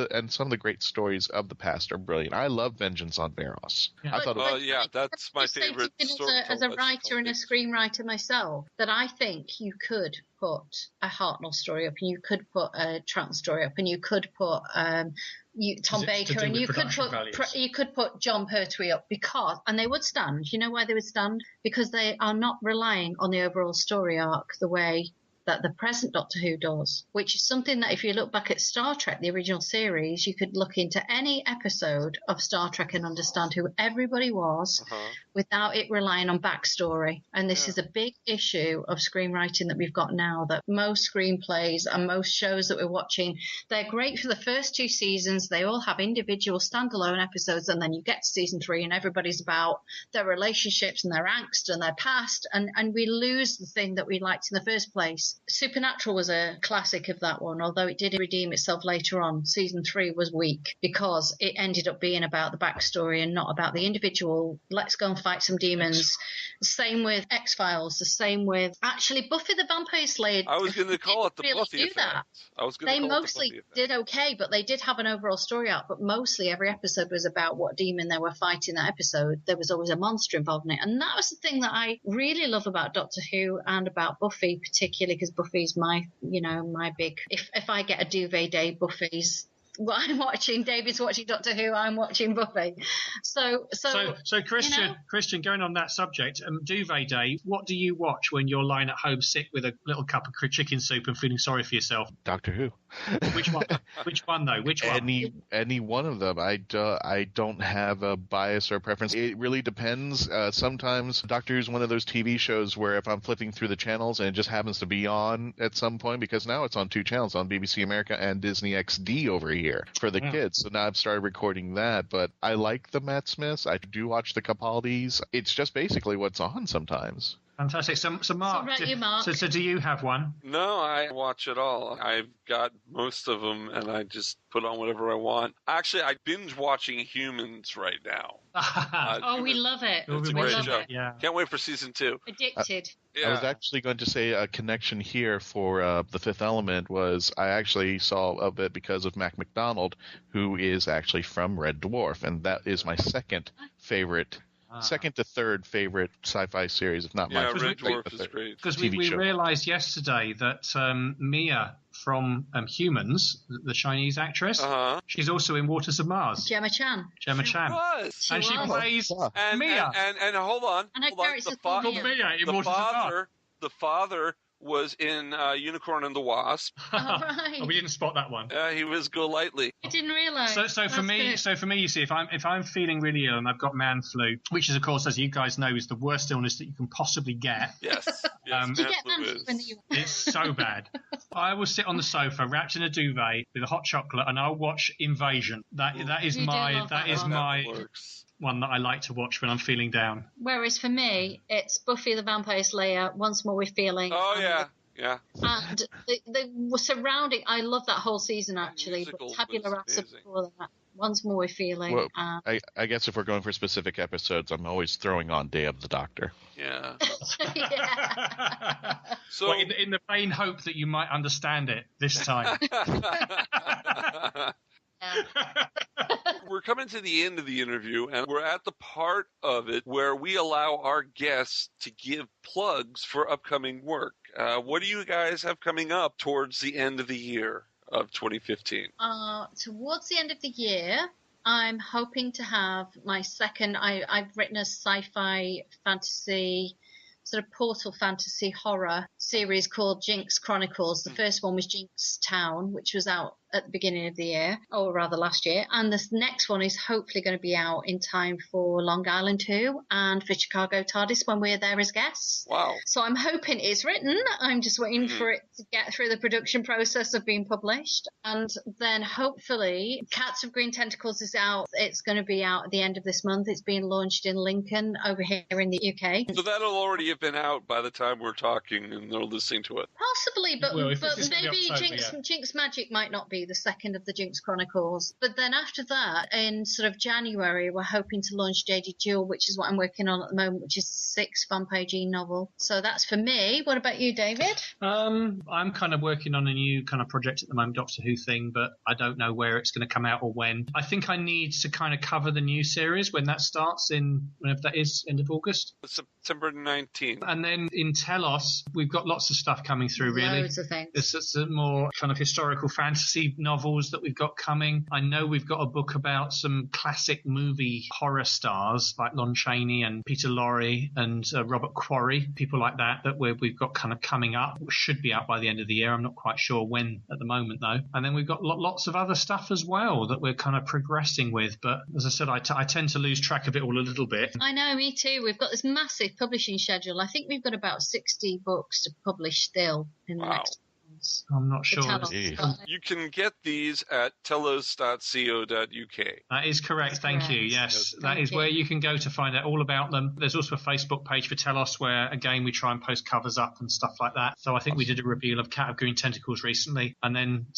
the great stories of the past are brilliant. I love Vengeance on Varos. Yeah. I thought that's my favorite story. As a writer and a screenwriter myself, that I think you could put a Hartnell story up, and you could put a Troughton story up, and you could put Tom Baker, and you could put John Pertwee up, because, and they would stand. You know why they would stand? Because they are not relying on the overall story arc the way that the present Doctor Who does, which is something that if you look back at Star Trek, the original series, you could look into any episode of Star Trek and understand who everybody was without it relying on backstory. And this is a big issue of screenwriting that we've got now, that most screenplays and most shows that we're watching, they're great for the first 2 seasons. They all have individual standalone episodes, and then you get to season 3 and everybody's about their relationships and their angst and their past, and we lose the thing that we liked in the first place. Supernatural was a classic of that one, although it did redeem itself later on. Season 3 was weak because it ended up being about the backstory and not about the individual, let's go and fight some demons. The same with X-Files, the same with actually Buffy the Vampire Slayer. I was going to call it the Buffy effect. They mostly did okay, but they did have an overall story arc, but mostly every episode was about what demon they were fighting that episode. There was always a monster involved in it, and that was the thing that I really love about Doctor Who and about Buffy particularly, because Buffy's my big, if I get a duvet day, Buffy's what I'm watching. David's watching Doctor Who, I'm watching Buffy. So Christian, going on that subject, duvet day, what do you watch when you're lying at home sick with a little cup of chicken soup and feeling sorry for yourself? Doctor Who. Which one? Which one though? Which one? Any one of them. I don't have a bias or a preference. It really depends. Sometimes Doctor Who's one of those TV shows where if I'm flipping through the channels and it just happens to be on at some point, because now it's on 2 channels, on BBC America and Disney XD over here for the kids. So now I've started recording that. But I like the Matt Smiths. I do watch the Capaldis. It's just basically what's on sometimes. Fantastic. So Mark, so do you have one? No, I watch it all. I've got most of them, and I just put on whatever I want. Actually, I binge watching Humans right now. We love it. It's a great show. Yeah. Can't wait for season 2. Addicted. I was actually going to say a connection here for The Fifth Element was I actually saw of it because of Mac McDonald, who is actually from Red Dwarf, and that is my second to third favorite sci-fi series, if not my favorite. Red Dwarf is great. Because we realized yesterday that Mia from Humans, the Chinese actress, she's also in Waters of Mars. Gemma Chan. She was. She plays Mia. And hold on. And her character's called Mia. The father was in Unicorn and the Wasp. Right. We didn't spot that one. He was Golightly. I didn't realise. So for me, you see, if I'm feeling really ill and I've got man flu, which is of course, as you guys know, is the worst illness that you can possibly get. Yes. Do you get man flu when you? It's so bad. I will sit on the sofa wrapped in a duvet with a hot chocolate, and I'll watch Invasion. That is my one that I like to watch when I'm feeling down. Whereas for me, it's Buffy the Vampire Slayer, Once More We're Feeling. Oh, yeah. And the surrounding, I love that whole season, actually. But Tabula Rasa before that, Once More We're Feeling. Well, I guess if we're going for specific episodes, I'm always throwing on Day of the Doctor. Yeah. Yeah. So well, in the vain hope that you might understand it this time. We're coming to the end of the interview, and we're at the part of it where we allow our guests to give plugs for upcoming work. What do you guys have coming up towards the end of the year of 2015? Towards the end of the year, I'm hoping to have my second. I've written a sci-fi fantasy, sort of portal fantasy horror series called Jinx Chronicles. The first one was Jinx Town, which was out at the beginning of the year, or rather last year. And this next one is hopefully going to be out in time for Long Island 2 and for Chicago TARDIS when we're there as guests. Wow. So I'm hoping it's written. I'm just waiting for it to get through the production process of being published. And then hopefully Cats of Green Tentacles is out. It's going to be out at the end of this month. It's being launched in Lincoln over here in the UK. So that'll already have been out by the time we're talking and they're listening to it. Possibly, but maybe Jinx Magic might not be the second of the Jinx Chronicles. But then after that, in sort of January, we're hoping to launch J.D. Jewel, which is what I'm working on at the moment, which is a 6 Vampire Jean novel. So that's for me. What about you, David? I'm kind of working on a new kind of project at the moment, Doctor Who thing, but I don't know where it's going to come out or when. I think I need to kind of cover the new series when that starts whenever that is, end of August. September 19th. And then in Telos, we've got lots of stuff coming through, really. Loads of things. There's some more kind of historical fantasy novels that we've got coming. I know we've got a book about some classic movie horror stars like Lon Chaney and Peter Lorre and Robert Quarry, people like that we've got kind of coming up. Should be out by the end of the year. I'm not quite sure when at the moment, though. And then we've got lots of other stuff as well that we're kind of progressing with. But as I said, I tend to lose track of it all a little bit. I know, me too. We've got this massive publishing schedule. I think we've got about 60 books to publish still in the next months. I'm not sure. You can get these at telos.co.uk. That is correct. Thank you. Yes, that is where you can go to find out all about them. There's also a Facebook page for Telos where, again, we try and post covers up and stuff like that. So I think we did a reveal of Cat of Green Tentacles recently. And then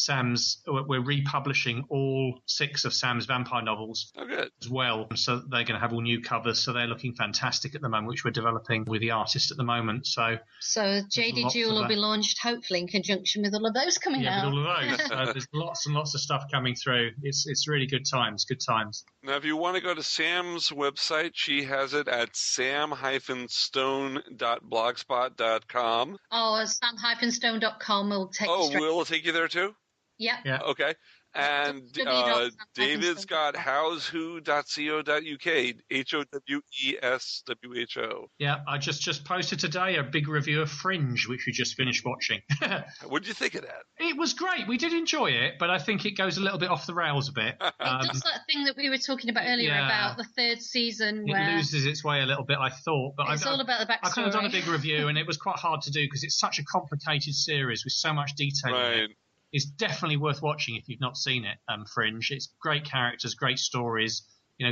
we're republishing all 6 of Sam's vampire novels as well. So they're going to have all new covers. So they're looking fantastic at the moment, which we're developing with the artist at the moment. So J.D. Jewel will be launched hopefully in conjunction with all of those coming out. With all of those. There's lots and lots of stuff coming through. It's really good times. Now, if you want to go to Sam's website, she has it at sam-stone.blogspot.com. Oh, sam-stone.com will take you straight. Will it take you there too? Yep. Yeah. Okay. And David's got howswho.co.uk, HOWESWHO. Yeah, I just posted today a big review of Fringe, which we just finished watching. What did you think of that? It was great. We did enjoy it, but I think it goes a little bit off the rails a bit. It does that thing that we were talking about earlier about the third season. It loses its way a little bit, I thought. But it's all about the backstory. I could have done a big review, and it was quite hard to do because it's such a complicated series with so much detail in it. It's definitely worth watching if you've not seen it, Fringe. It's great characters, great stories,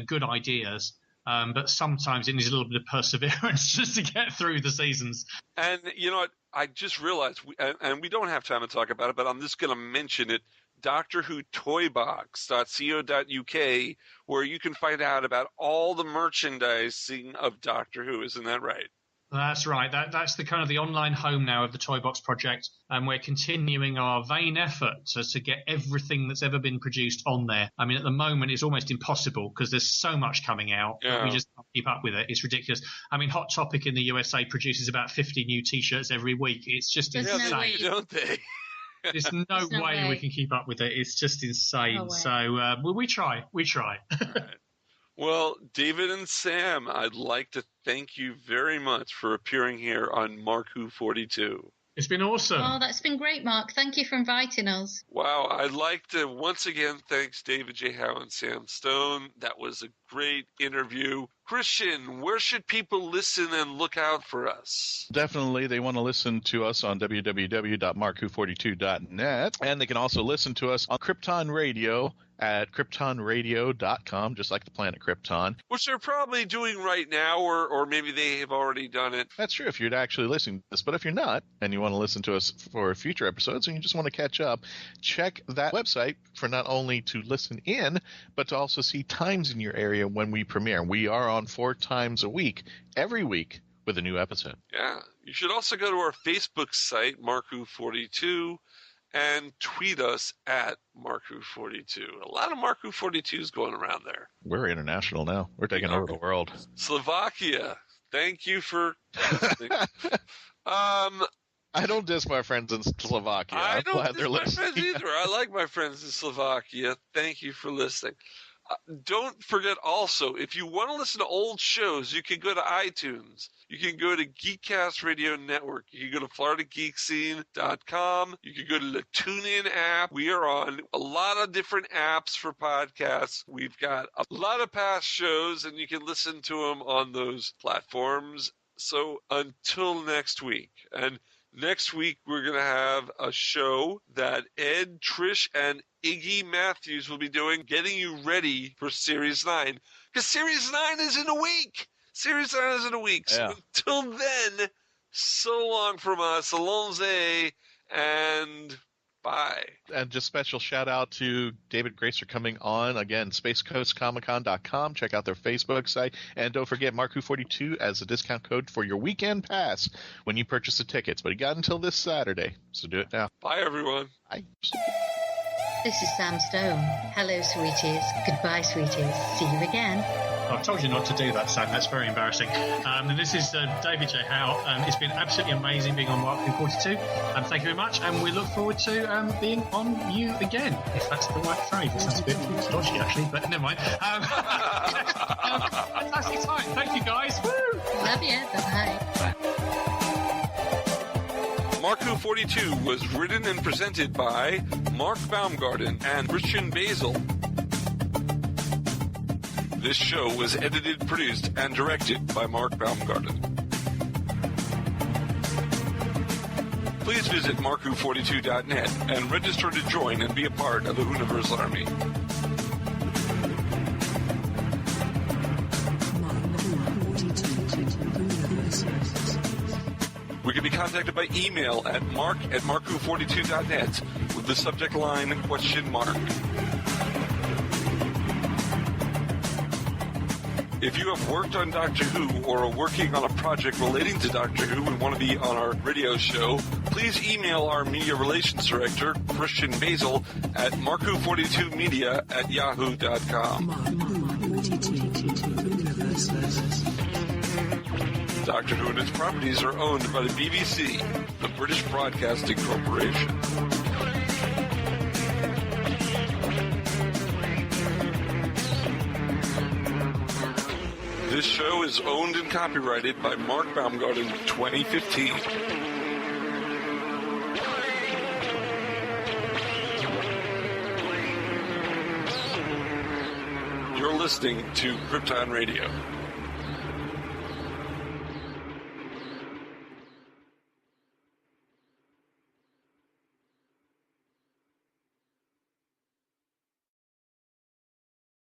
good ideas. But sometimes it needs a little bit of perseverance just to get through the seasons. And you know what? I just realized, and we don't have time to talk about it, but I'm just going to mention it, Doctor Who Toybox.co.uk, where you can find out about all the merchandising of Doctor Who. Isn't that right? That's right. That's the kind of the online home now of the Toy Box project, and we're continuing our vain effort to get everything that's ever been produced on there. I mean, at the moment, it's almost impossible because there's so much coming out that we just can't keep up with it. It's ridiculous. I mean, Hot Topic in the USA produces about 50 new T-shirts every week. It's just insane. Don't they? There's no way we can keep up with it. It's just insane. No way. So we try. We try. Right. Well, David and Sam, I'd like to thank you very much for appearing here on Mark Who 42. It's been awesome. Oh, that's been great, Mark. Thank you for inviting us. Wow, I'd like to once again thank David J. Howe and Sam Stone. That was a great interview. Christian, where should people listen and look out for us? Definitely, they want to listen to us on www.mark42.net, and they can also listen to us on Krypton Radio at kryptonradio.com, just like the planet Krypton. Which they're probably doing right now, or maybe they have already done it. That's true if you're actually listening to this, but if you're not, and you want to listen to us for future episodes, and you just want to catch up, check that website for not only to listen in, but to also see times in your area when we premiere. We are on 4 times a week, every week, with a new episode. Yeah. You should also go to our Facebook site, Mark Who 42, and tweet us at Mark Who 42. A lot of Mark Who 42s going around there. We're international now. We're taking over the world. Slovakia, thank you for listening. I don't diss my friends in Slovakia. I don't glad they're diss my listening. friends either. I like my friends in Slovakia. Thank you for listening. Don't forget also, if you want to listen to old shows, you can go to iTunes. You can go to Geekcast Radio Network. You can go to FloridaGeekScene.com. You can go to the TuneIn app. We are on a lot of different apps for podcasts. We've got a lot of past shows, and you can listen to them on those platforms. So until next week, and next week we're going to have a show that Ed, Trish, and Iggy Matthews will be doing, getting you ready for Series 9. Because Series 9 is in a week. Series 9 is in a week. Yeah. So until then, so long from us. Alonze, and bye. And just special shout out to David Grace for coming on. Again, SpaceCoastComicCon.com. Check out their Facebook site. And don't forget Mark Who 42 as a discount code for your weekend pass when you purchase the tickets. But you got until this Saturday, so do it now. Bye, everyone. Bye. This is Sam Stone. Hello, sweeties. Goodbye, sweeties. See you again. I've told you not to do that, Sam. That's very embarrassing. And this is David J. Howe. It's been absolutely amazing being on Mark Who 42. Thank you very much, and we look forward to being on you again, if that's the right phrase. It sounds a bit dodgy, actually, but never mind. Fantastic time. Thank you, guys. Woo! Love you. Bye-bye. Mark Who 42 was written and presented by Mark Baumgarten and Christian-basel. This show was edited, produced, and directed by Mark Baumgarten. Please visit markwho42.net and register to join and be a part of the Whoniverse Army. We can be contacted by email at mark@markwho42.net with the subject line ? If you have worked on Doctor Who or are working on a project relating to Doctor Who and want to be on our radio show, please email our media relations director, Christian-basel, at markwho42media@yahoo.com. Doctor Who and its properties are owned by the BBC, the British Broadcasting Corporation. show is owned and copyrighted by Mark Baumgarten 2015. You're listening to Krypton Radio.